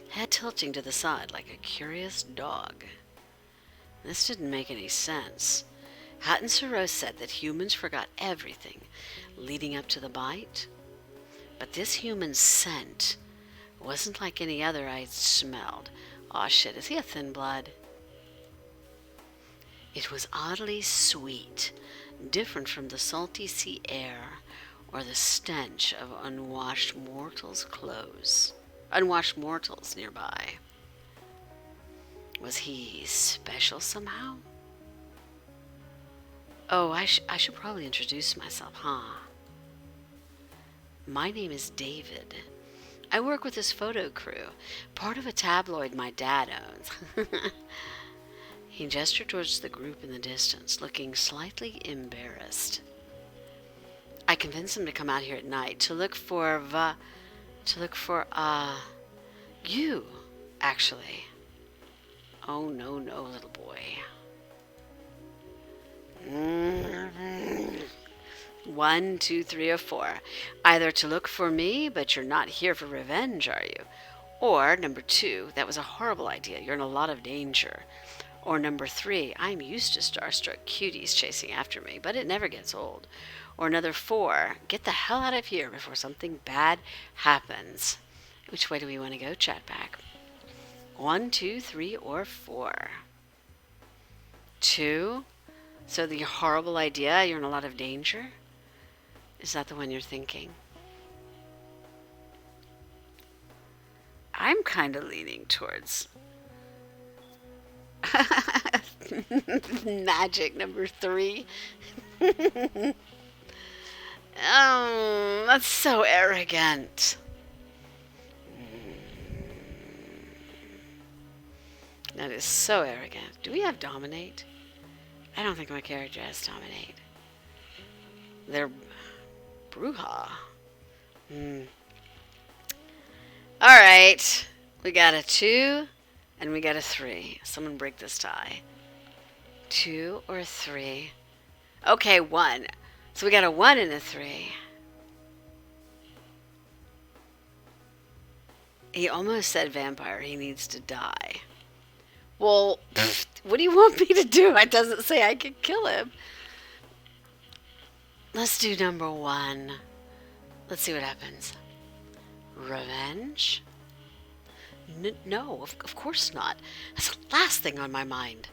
S3: head tilting to the side like a curious dog. This didn't make any sense. Hadn't Saros said that humans forgot everything leading up to the bite? But this human scent wasn't like any other I'd smelled. Aw shit, is he a thin blood? It was oddly sweet, different from the salty sea air or the stench of unwashed mortals' clothes. Unwashed mortals nearby. Was he special somehow? Oh, I should probably introduce myself, huh? My name is David. I work with this photo crew, part of a tabloid my dad owns. He gestured towards the group in the distance, looking slightly embarrassed. I convinced him to come out here at night to look for you, actually. Oh, no, little boy. 1, 2, 3, or 4. Either to look for me, but you're not here for revenge, are you? Or, number 2, that was a horrible idea. You're in a lot of danger. Or number 3, I'm used to starstruck cuties chasing after me, but it never gets old. Or another 4, get the hell out of here before something bad happens. Which way do we want to go, Chatback? 1, 2, 3, or 4? 2? So the horrible idea, you're in a lot of danger? Is that the one you're thinking? I'm kind of leaning towards magic number 3. That's so arrogant. That is so arrogant. Do we have dominate? I don't think my character has dominate. They're Bruja. Alright. We got a 2 and we got a 3. Someone break this tie. 2 or 3. Okay, 1. So we got a 1 and a 3. He almost said vampire. He needs to die. Well, what do you want me to do? It doesn't say I could kill him. Let's do number 1. Let's see what happens. Revenge? No, of course not. That's the last thing on my mind.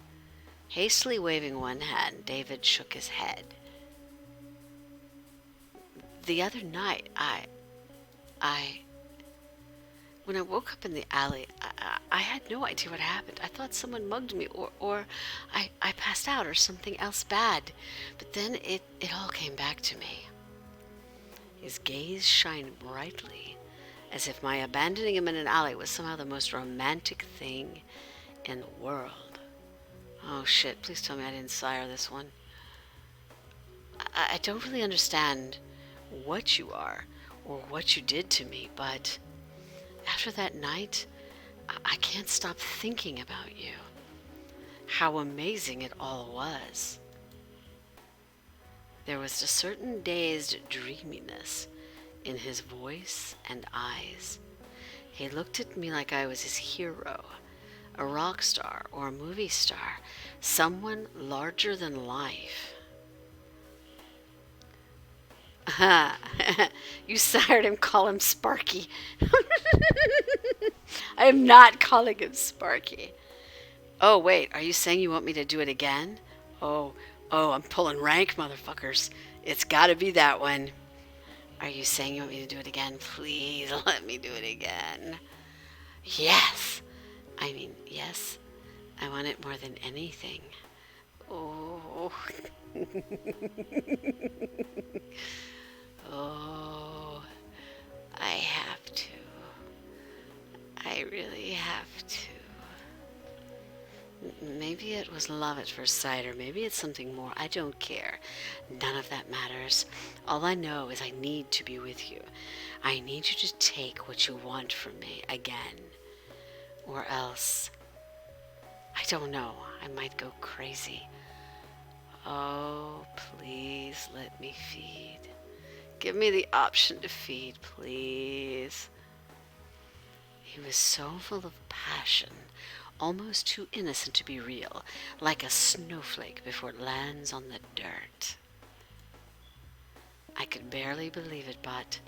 S3: Hastily waving one hand, David shook his head. The other night, when I woke up in the alley, I had no idea what happened. I thought someone mugged me, or I passed out, or something else bad. But then it all came back to me. His gaze shined brightly, as if my abandoning him in an alley was somehow the most romantic thing in the world. Oh shit, please tell me I didn't sire this one. I don't really understand what you are, or what you did to me, but after that night, I can't stop thinking about you. How amazing it all was. There was a certain dazed dreaminess in his voice and eyes. He looked at me like I was his hero, a rock star or a movie star, someone larger than life. You sired him, call him Sparky. I am not calling him Sparky. Oh, wait, are you saying you want me to do it again? Oh, I'm pulling rank, motherfuckers. It's gotta be that one. Are you saying you want me to do it again? Please let me do it again. Yes. I mean, yes. I want it more than anything. Oh. Oh, I have to. I really have to. Maybe it was love at first sight, or maybe it's something more. I don't care. None of that matters. All I know is I need to be with you. I need you to take what you want from me again. Or else, I don't know, I might go crazy. Oh, please let me feed. Give me the option to feed, please. He was so full of passion, almost too innocent to be real, like a snowflake before it lands on the dirt. I could barely believe it, but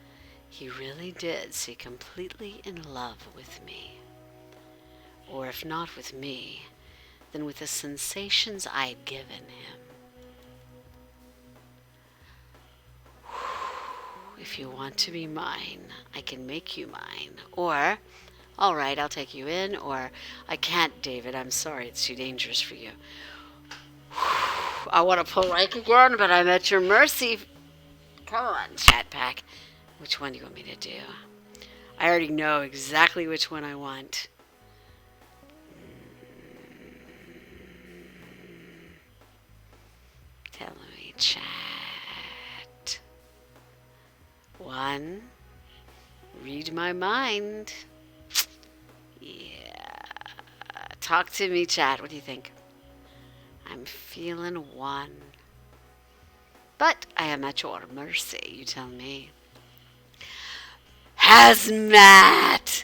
S3: he really did seem completely in love with me. Or if not with me, then with the sensations I'd given him. If you want to be mine, I can make you mine. Or, all right, I'll take you in. Or, I can't, David. I'm sorry. It's too dangerous for you. I want to pull rank again, but I'm at your mercy. Come on, chat pack. Which one do you want me to do? I already know exactly which one I want. Tell me, chat. 1. Read my mind. Yeah. Talk to me, chat. What do you think? I'm feeling 1. But I am at your mercy, you tell me. Hazmat!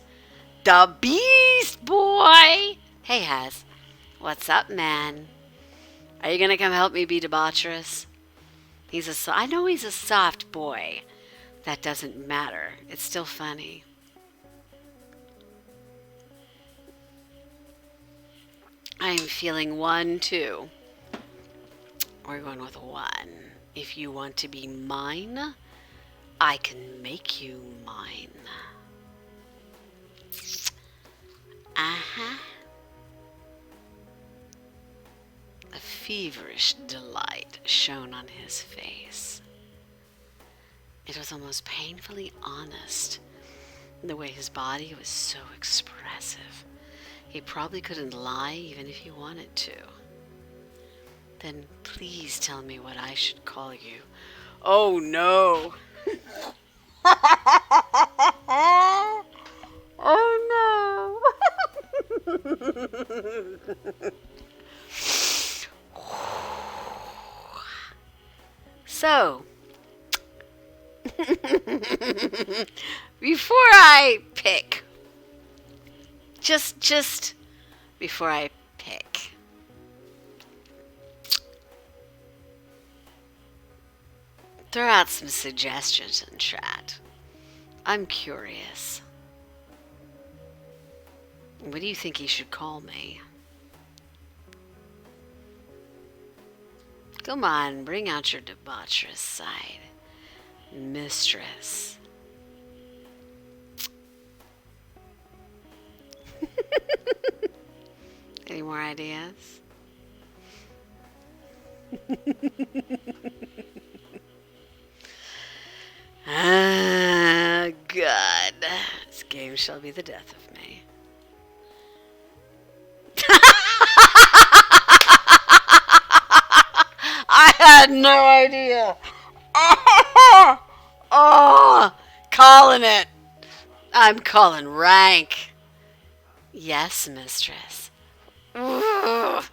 S3: The Beast Boy! Hey, Haz. What's up, man? Are you gonna come help me be debaucherous? I know he's a soft boy. That doesn't matter. It's still funny. I'm feeling 1, too. We're going with 1. If you want to be mine, I can make you mine. Uh-huh. A feverish delight shone on his face. It was almost painfully honest, the way his body was so expressive. He probably couldn't lie even if he wanted to. Then please tell me what I should call you. Oh no! Oh no! So, before I pick, just before I pick, throw out some suggestions in chat. I'm curious. What do you think he should call me? Come on, bring out your debaucherous side. Mistress. Any more ideas? Ah, God. This game shall be the death of me. I had no idea. Oh, calling it. I'm calling rank. Yes, mistress. Ugh.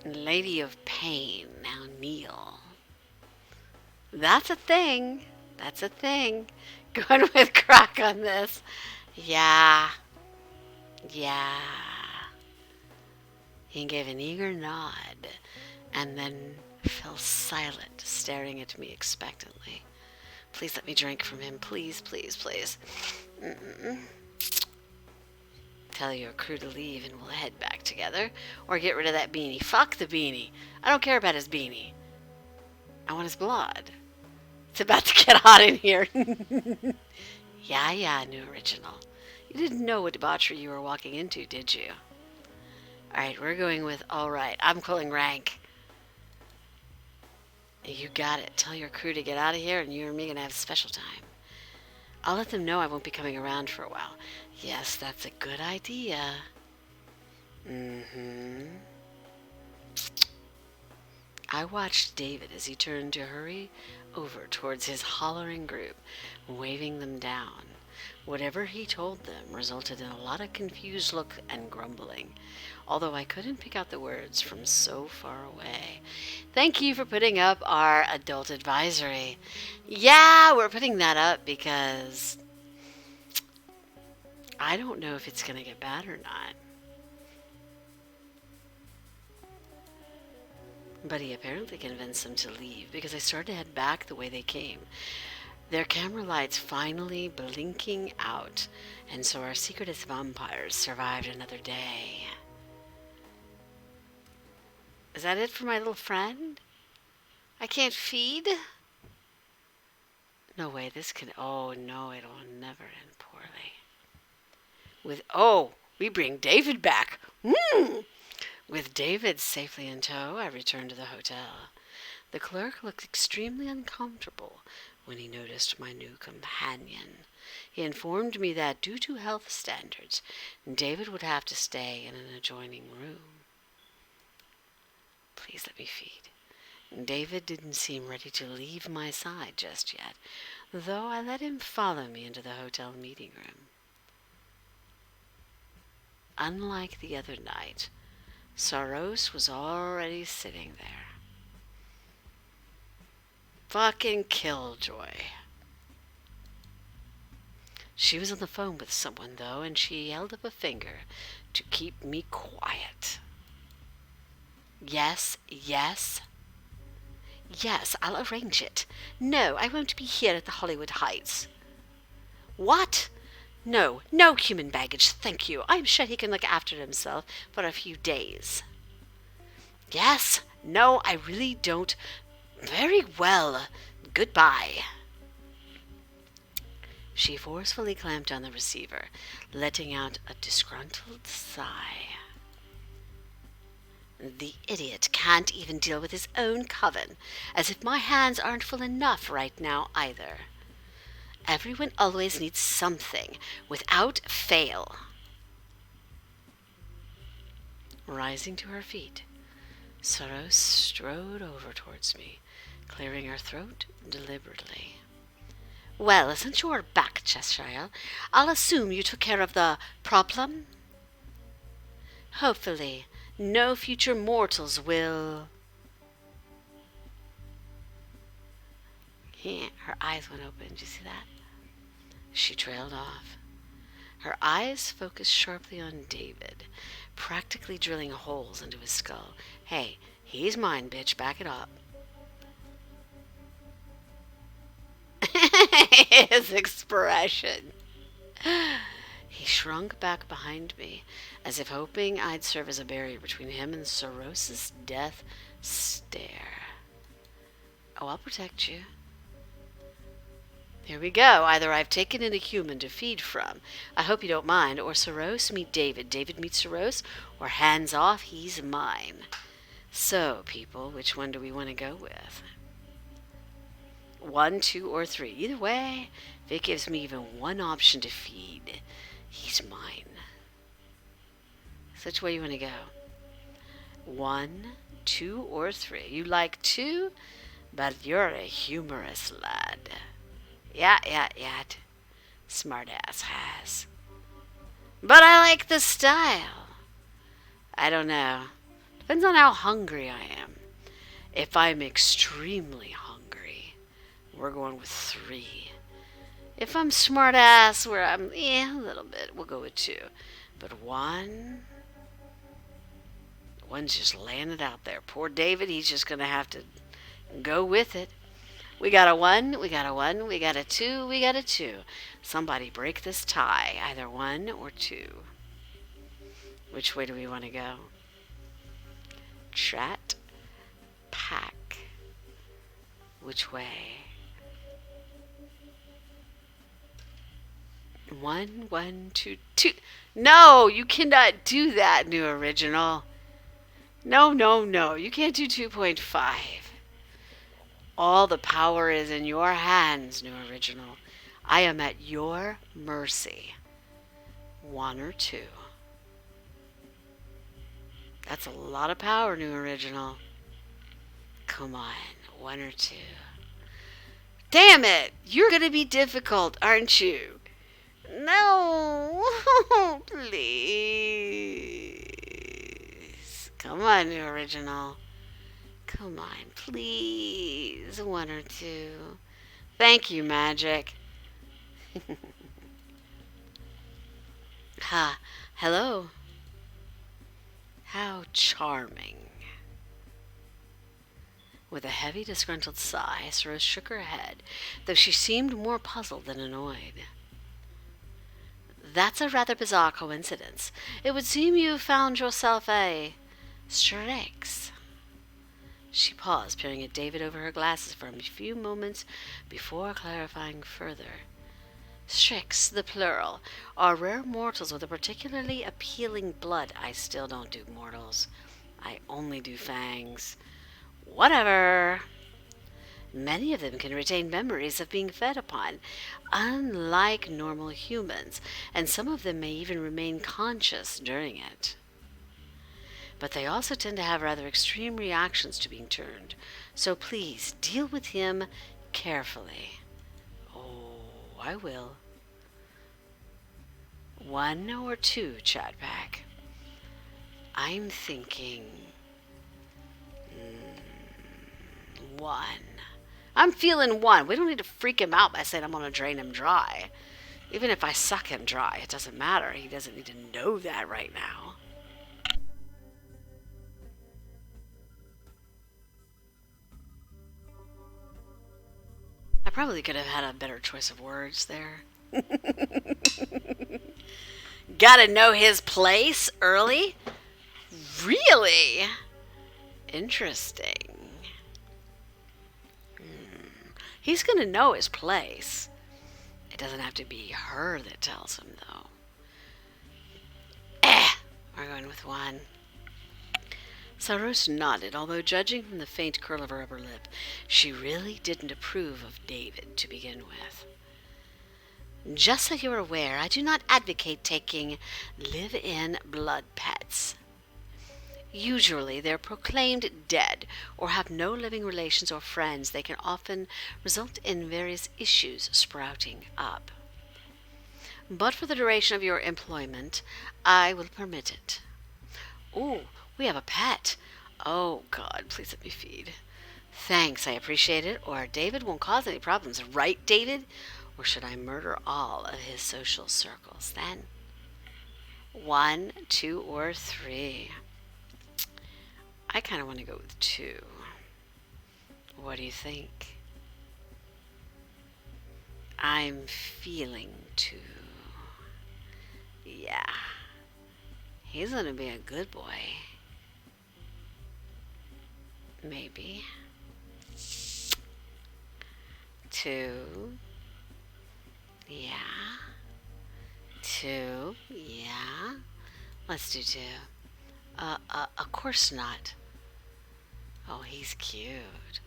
S3: Lady of Pain, now kneel. That's a thing. That's a thing. Going with crack on this. Yeah. Yeah. He gave an eager nod and then fell silent, staring at me expectantly. Please let me drink from him. Please, please, please. Tell your crew to leave and we'll head back together. Or get rid of that beanie. Fuck the beanie. I don't care about his beanie. I want his blood. It's about to get hot in here. Yeah, new original. You didn't know what debauchery you were walking into, did you? Alright, we're going with alright. I'm calling rank. You got it. Tell your crew to get out of here and you and me are going to have a special time. I'll let them know I won't be coming around for a while. Yes, that's a good idea. I watched David as he turned to hurry over towards his hollering group, waving them down. Whatever he told them resulted in a lot of confused look and grumbling, although I couldn't pick out the words from so far away. Thank you for putting up our adult advisory. Yeah, we're putting that up because I don't know if it's going to get bad or not. But he apparently convinced them to leave because they started to head back the way they came. Their camera lights finally blinking out, and so our secret as vampires survived another day. Is that it for my little friend? I can't feed? No way, this can... Oh, no, it'll never end poorly. We bring David back. With David safely in tow, I returned to the hotel. The clerk looked extremely uncomfortable when he noticed my new companion. He informed me that, due to health standards, David would have to stay in an adjoining room. Please let me feed. David didn't seem ready to leave my side just yet, though I let him follow me into the hotel meeting room. Unlike the other night, Saros was already sitting there. Fucking killjoy. She was on the phone with someone, though, and she held up a finger to keep me quiet. Yes, I'll arrange it. No, I won't be here at the Hollywood Heights. What? No human baggage, thank you. I'm sure he can look after himself for a few days. Yes, no, I really don't. Very well. Goodbye. She forcefully clamped on the receiver, letting out a disgruntled sigh. The idiot can't even deal with his own coven, as if my hands aren't full enough right now either. Everyone always needs something, without fail. Rising to her feet, Saros strode over towards me, clearing her throat deliberately. Well, since you're back, Cheshire, I'll assume you took care of the problem? Hopefully, no future mortals will. Her eyes went open. Did you see that? She trailed off. Her eyes focused sharply on David, practically drilling holes into his skull. Hey, he's mine, bitch. Back it up. His expression. He shrunk back behind me, as if hoping I'd serve as a barrier between him and Soros's death stare. Oh, I'll protect you. Here we go. Either I've taken in a human to feed from, I hope you don't mind, or Soros meet David, David meets Soros, or hands off, he's mine. So, people, which one do we want to go with? 1, 2, or 3. Either way, if it gives me even one option to feed, he's mine. So which way you want to go? 1, 2, or 3. You like 2, but you're a humorous lad. Yeah. Smart ass has. But I like the style. I don't know. Depends on how hungry I am. If I'm extremely hungry, we're going with 3. If I'm smart ass, where I'm, a little bit, we'll go with 2. But 1, one's just laying it out there. Poor David, he's just going to have to go with it. We got a 1, we got a 1, we got a 2, we got a 2. Somebody break this tie, either 1 or 2. Which way do we want to go? Chat, pack. Which way? 1, 1, 2, 2. No, you cannot do that, New Original. No. You can't do 2.5. All the power is in your hands, New Original. I am at your mercy. 1 or 2. That's a lot of power, New Original. Come on, 1 or 2. Damn it! You're gonna be difficult, aren't you? No, please. Come on, New Original. Come on, please. 1 or 2. Thank you, Magic. Ha, hello. How charming. With a heavy, disgruntled sigh, Rose shook her head, though she seemed more puzzled than annoyed. That's a rather bizarre coincidence. It would seem you found yourself a Strix. She paused, peering at David over her glasses for a few moments before clarifying further. Strix, the plural, are rare mortals with a particularly appealing blood. I still don't do mortals. I only do fangs. Whatever. Many of them can retain memories of being fed upon, unlike normal humans, and some of them may even remain conscious during it. But they also tend to have rather extreme reactions to being turned, so please deal with him carefully. Oh, I will. 1 or 2, Chatback? I'm thinking 1. I'm feeling 1. We don't need to freak him out by saying I'm going to drain him dry. Even if I suck him dry, it doesn't matter. He doesn't need to know that right now. I probably could have had a better choice of words there. Gotta know his place early? Really? Interesting. He's going to know his place. It doesn't have to be her that tells him, though. We're going with 1. Saros nodded, although judging from the faint curl of her upper lip, she really didn't approve of David to begin with. Just so you're aware, I do not advocate taking live-in blood pets. Usually they're proclaimed dead or have no living relations or friends. They can often result in various issues sprouting up. But for the duration of your employment, I will permit it. Ooh, we have a pet. Oh, God, please let me feed. Thanks, I appreciate it, or David won't cause any problems. Right, David? Or should I murder all of his social circles then? 1, 2, or 3? I kind of want to go with 2. What do you think? I'm feeling 2. Yeah. He's going to be a good boy. Maybe. 2. Yeah. 2. Yeah. Let's do 2. Of course not. Oh, he's cute.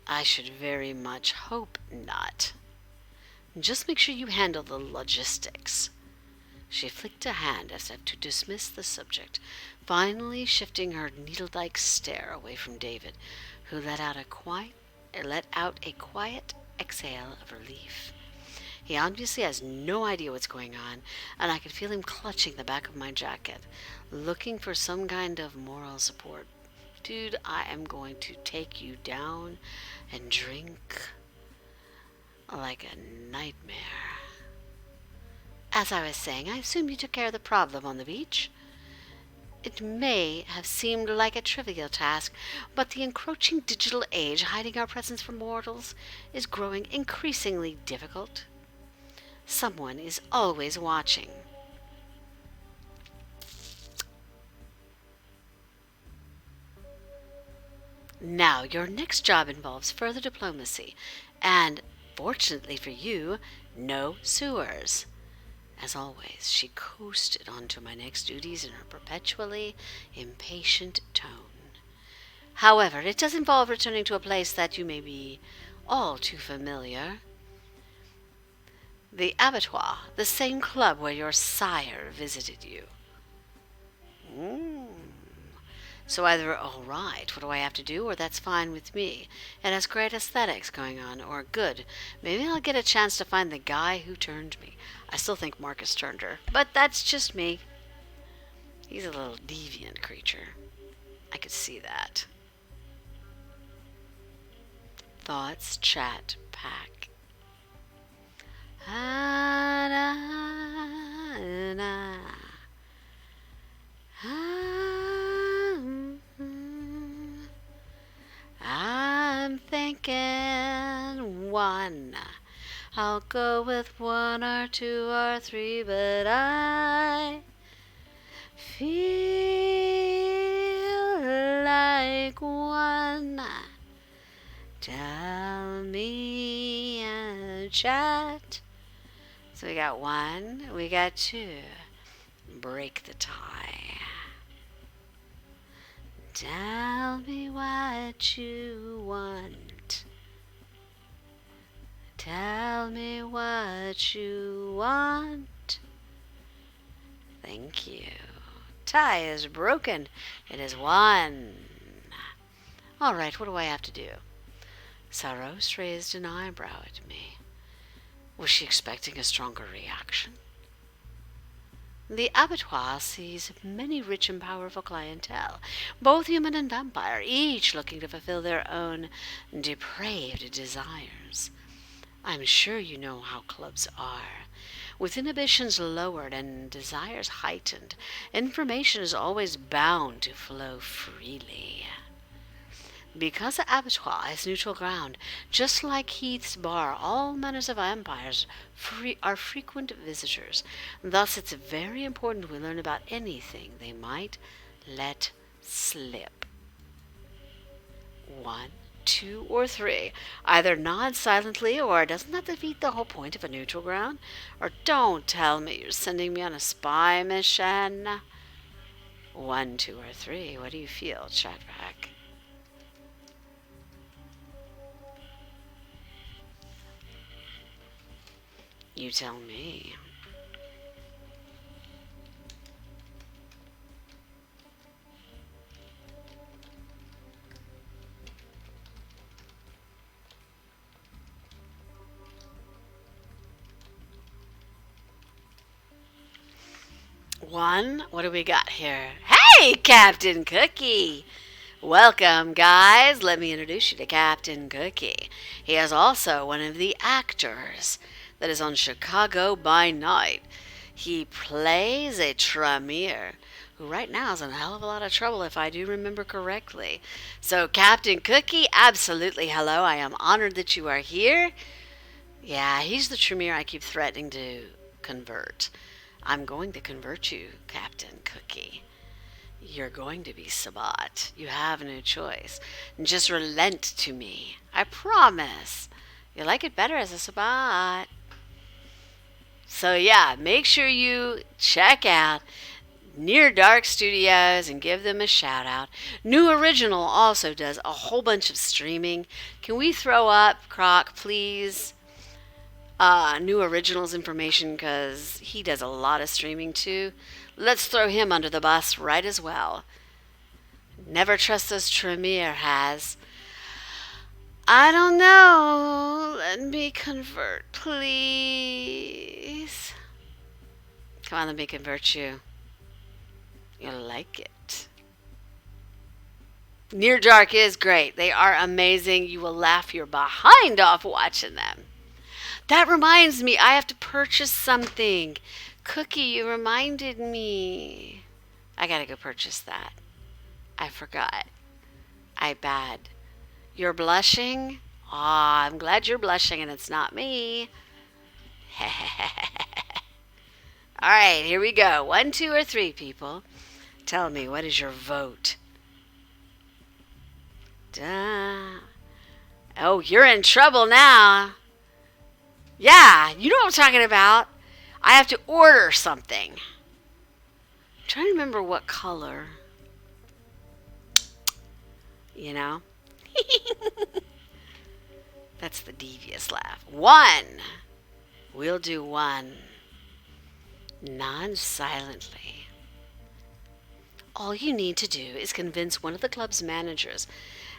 S3: I should very much hope not. Just make sure you handle the logistics. She flicked a hand as if to dismiss the subject, finally shifting her needle-like stare away from David, who let out a quiet exhale of relief. He obviously has no idea what's going on, and I could feel him clutching the back of my jacket, looking for some kind of moral support. Dude, I am going to take you down and drink like a nightmare. As I was saying, I assume you took care of the problem on the beach. It may have seemed like a trivial task, but the encroaching digital age hiding our presence from mortals is growing increasingly difficult. Someone is always watching. Now, your next job involves further diplomacy, and, fortunately for you, no sewers. As always, she coasted onto my next duties in her perpetually impatient tone. However, it does involve returning to a place that you may be all too familiar. The abattoir, the same club where your sire visited you. So either, all right, what do I have to do, or that's fine with me. It has great aesthetics going on, or good, maybe I'll get a chance to find the guy who turned me. I still think Marcus turned her, but that's just me. He's a little deviant creature. I could see that. Thoughts, chat, pack. I'm thinking 1. I'll go with 1 or 2 or 3, but I feel like 1. Tell me a chat. So we got 1, we got 2. Break the tie. Tell me what you want. Tell me what you want. Thank you. Tie is broken. It is 1. All right, what do I have to do? Saros raised an eyebrow at me. Was she expecting a stronger reaction? The abattoir sees many rich and powerful clientele, both human and vampire, each looking to fulfill their own depraved desires. I'm sure you know how clubs are. With inhibitions lowered and desires heightened, information is always bound to flow freely. Because the abattoir is neutral ground, just like Heath's bar, all manners of vampires are frequent visitors. Thus, it's very important we learn about anything they might let slip. 1, 2 or 3. Either nod silently, or doesn't that defeat the whole point of a neutral ground? Or don't tell me you're sending me on a spy mission. 1, 2, or 3. What do you feel, chatback? You tell me. One. What do we got here? Hey, Captain Cookie! Welcome, guys. Let me introduce you to Captain Cookie. He is also one of the actors that is on Chicago by Night. He plays a Tremere, who right now is in a hell of a lot of trouble, if I do remember correctly. So, Captain Cookie, absolutely hello. I am honored that you are here. Yeah, he's the Tremere I keep threatening to convert. I'm going to convert you, Captain Cookie. You're going to be Sabat. You have no choice. Just relent to me. I promise. You'll like it better as a Sabat. So yeah, make sure you check out Near Dark Studios and give them a shout out. New Original also does a whole bunch of streaming. Can we throw up, Croc, please? New Originals information, because he does a lot of streaming too. Let's throw him under the bus right as well. Never trust those Tremere has. I don't know. Let me convert, please. Come on, let me convert you. You'll like it. Near Dark is great. They are amazing. You will laugh your behind off watching them. That reminds me, I have to purchase something. Cookie, you reminded me. I gotta go purchase that. I forgot. I bad. You're blushing? Aw, I'm glad you're blushing and it's not me. Alright, here we go. 1, 2, or 3, people. Tell me, what is your vote? Duh. Oh, you're in trouble now. Yeah, you know what I'm talking about. I have to order something. I'm trying to remember what color. You know? That's the devious laugh. 1. We'll do 1. Non-silently. All you need to do is convince one of the club's managers,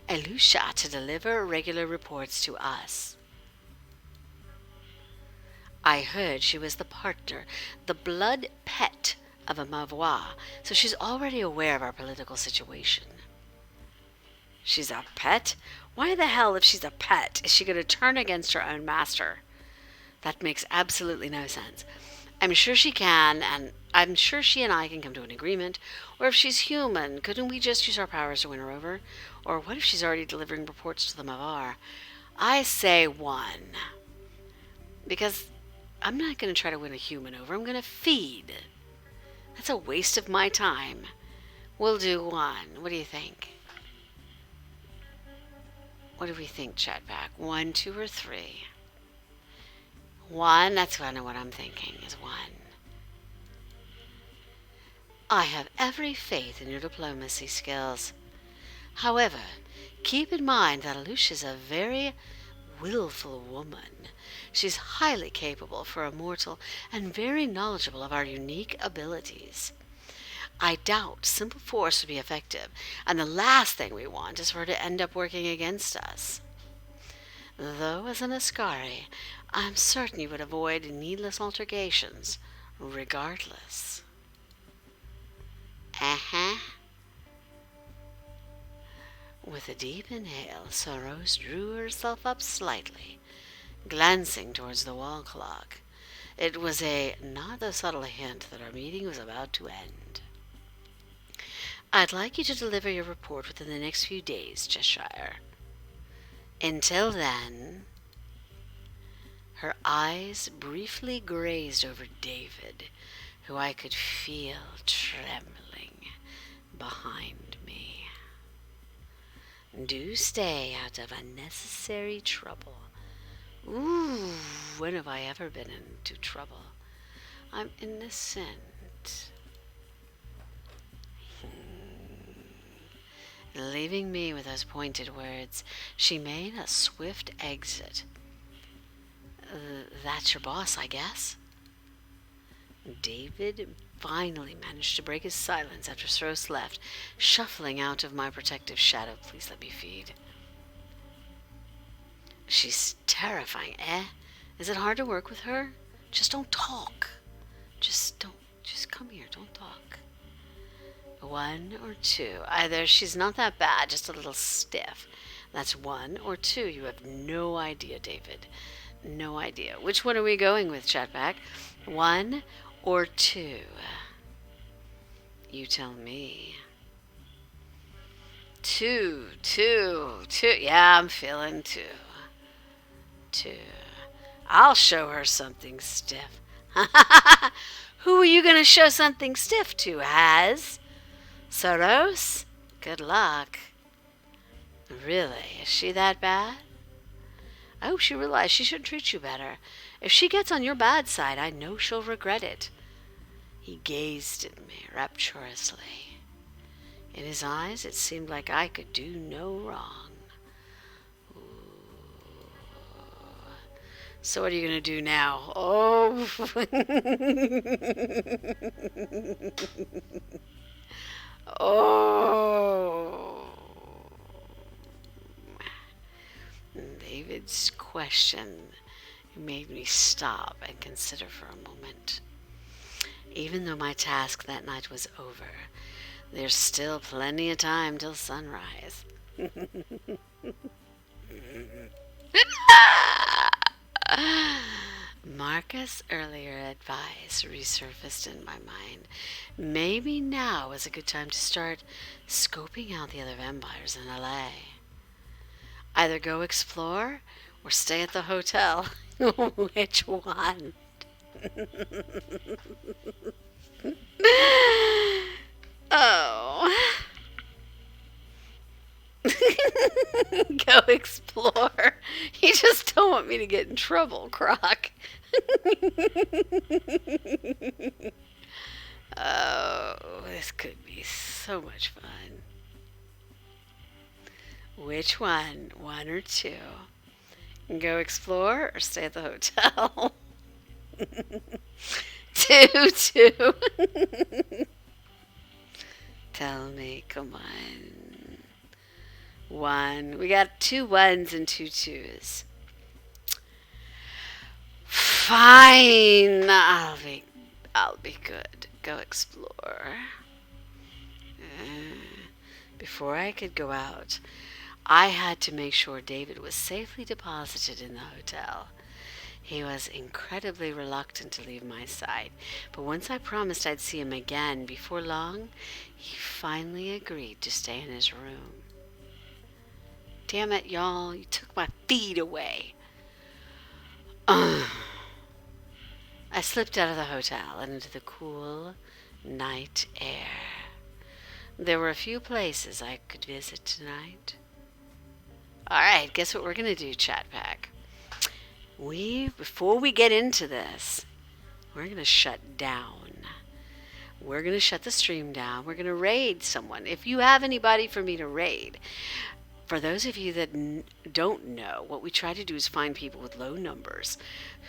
S3: Elusha, to deliver regular reports to us. I heard she was the partner, the blood pet of a Mavois, so she's already aware of our political situation. She's a pet? Why the hell, if she's a pet, is she going to turn against her own master? That makes absolutely no sense. I'm sure she can, and I'm sure she and I can come to an agreement. Or if she's human, couldn't we just use our powers to win her over? Or what if she's already delivering reports to the Mavar? I say 1. Because I'm not going to try to win a human over. I'm going to feed. That's a waste of my time. We'll do 1. What do you think? What do we think, chatback? 1, 2, or 3? 1, that's kind of what I'm thinking, is 1. I have every faith in your diplomacy skills. However, keep in mind that Alush is a very willful woman. She's highly capable for a mortal and very knowledgeable of our unique abilities. I doubt simple force would be effective, and the last thing we want is for her to end up working against us. Though, as an Ascari, I'm certain you would avoid needless altercations, regardless. With a deep inhale, Soros drew herself up slightly, glancing towards the wall clock. It was a not a subtle hint that our meeting was about to end. I'd like you to deliver your report within the next few days, Cheshire. Until then... Her eyes briefly grazed over David, who I could feel trembling behind me. Do stay out of unnecessary trouble. Ooh, when have I ever been into trouble? I'm innocent. Leaving me with those pointed words, she made a swift exit. That's your boss, I guess. David finally managed to break his silence after Stross left, shuffling out of my protective shadow. Please let me feed. She's terrifying, eh? Is it hard to work with her? Just don't talk. Just come here, don't talk. 1 or 2. Either she's not that bad, just a little stiff. That's 1 or 2. You have no idea, David. No idea. Which one are we going with, Chatback? 1 or 2? You tell me. 2. Yeah, I'm feeling 2. 2. I'll show her something stiff. Who are you going to show something stiff to, Has? Soros? Good luck. Really? Is she that bad? I hope she realized she should treat you better. If she gets on your bad side, I know she'll regret it. He gazed at me rapturously. In his eyes, it seemed like I could do no wrong. So what are you going to do now? Oh. Oh. David's question made me stop and consider for a moment. Even though my task that night was over, there's still plenty of time till sunrise. Marcus' earlier advice resurfaced in my mind. Maybe now is a good time to start scoping out the other vampires in LA. Either go explore or stay at the hotel. Which one? Oh. Go explore. You just don't want me to get in trouble, Croc. Oh, this could be so much fun. Which one? 1 or 2? Go explore or stay at the hotel? 2. Tell me, come on. 1. We got 2 1s and 2 2s. Fine. I'll be good. Go explore. Before I could go out, I had to make sure David was safely deposited in the hotel. He was incredibly reluctant to leave my side, but once I promised I'd see him again before long, he finally agreed to stay in his room. Damn it, y'all, you took my feed away. I slipped out of the hotel and into the cool night air. There were a few places I could visit tonight. Alright, guess what we're going to do, Chat Pack? Before we get into this, we're going to shut down. We're going to shut the stream down. We're going to raid someone. If you have anybody for me to raid, for those of you that don't know, what we try to do is find people with low numbers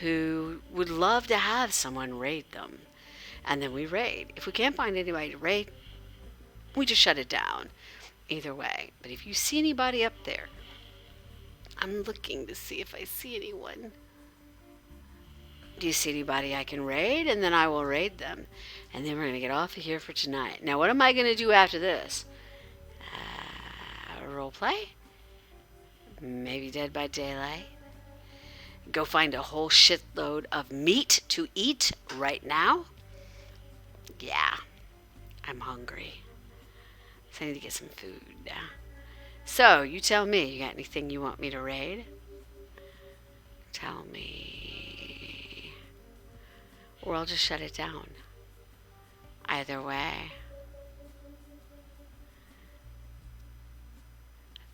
S3: who would love to have someone raid them. And then we raid. If we can't find anybody to raid, we just shut it down. Either way. But if you see anybody up there, I'm looking to see if I see anyone. Do you see anybody I can raid? And then I will raid them. And then we're going to get off of here for tonight. Now, what am I going to do after this? Role play? Maybe Dead by Daylight? Go find a whole shitload of meat to eat right now? Yeah. I'm hungry. So I need to get some food. So, you tell me, you got anything you want me to raid? Tell me. Or I'll just shut it down. Either way.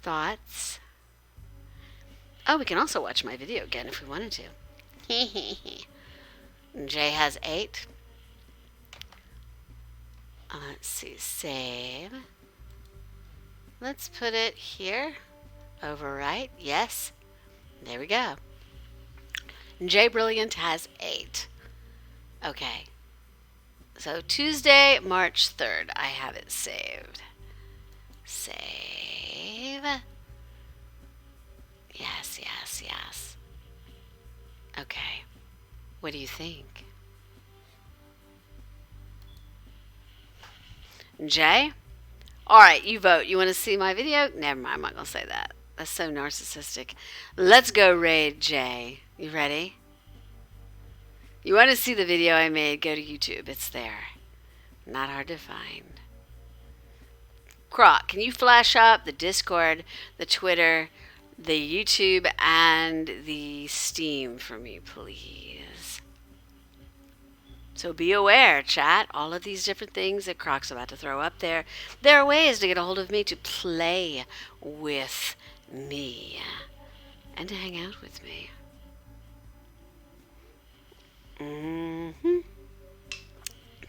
S3: thoughts. Oh, we can also watch my video again if we wanted to. Jay has 8. Let's see, save. Let's put it here. Overwrite, yes. There we go. Jay Brilliant has 8. Okay. So Tuesday, March 3rd, I have it saved. Save. Yes, yes, yes. Okay. What do you think? Jay? Alright, you vote. You want to see my video? Never mind, I'm not going to say that. That's so narcissistic. Let's go raid Jay. You ready? You want to see the video I made? Go to YouTube. It's there. Not hard to find. Croc, can you flash up the Discord, the Twitter, the YouTube, and the Steam for me, please? So be aware, chat. All of these different things that Croc's about to throw up there. There are ways to get a hold of me, to play with me, and to hang out with me.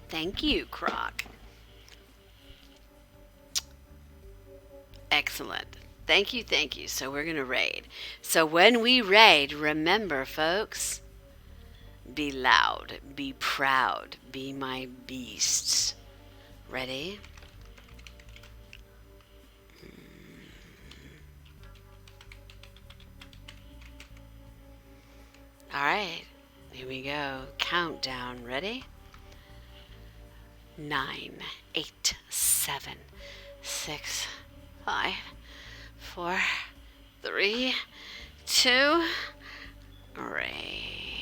S3: Thank you, Croc. Excellent. Thank you, thank you. So we're going to raid. So when we raid, remember, folks, be loud, be proud, be my beasts. Ready? All right. Here we go. Countdown. Ready? 9, 8, 7, 6, 5, 4, 3, 2, raid.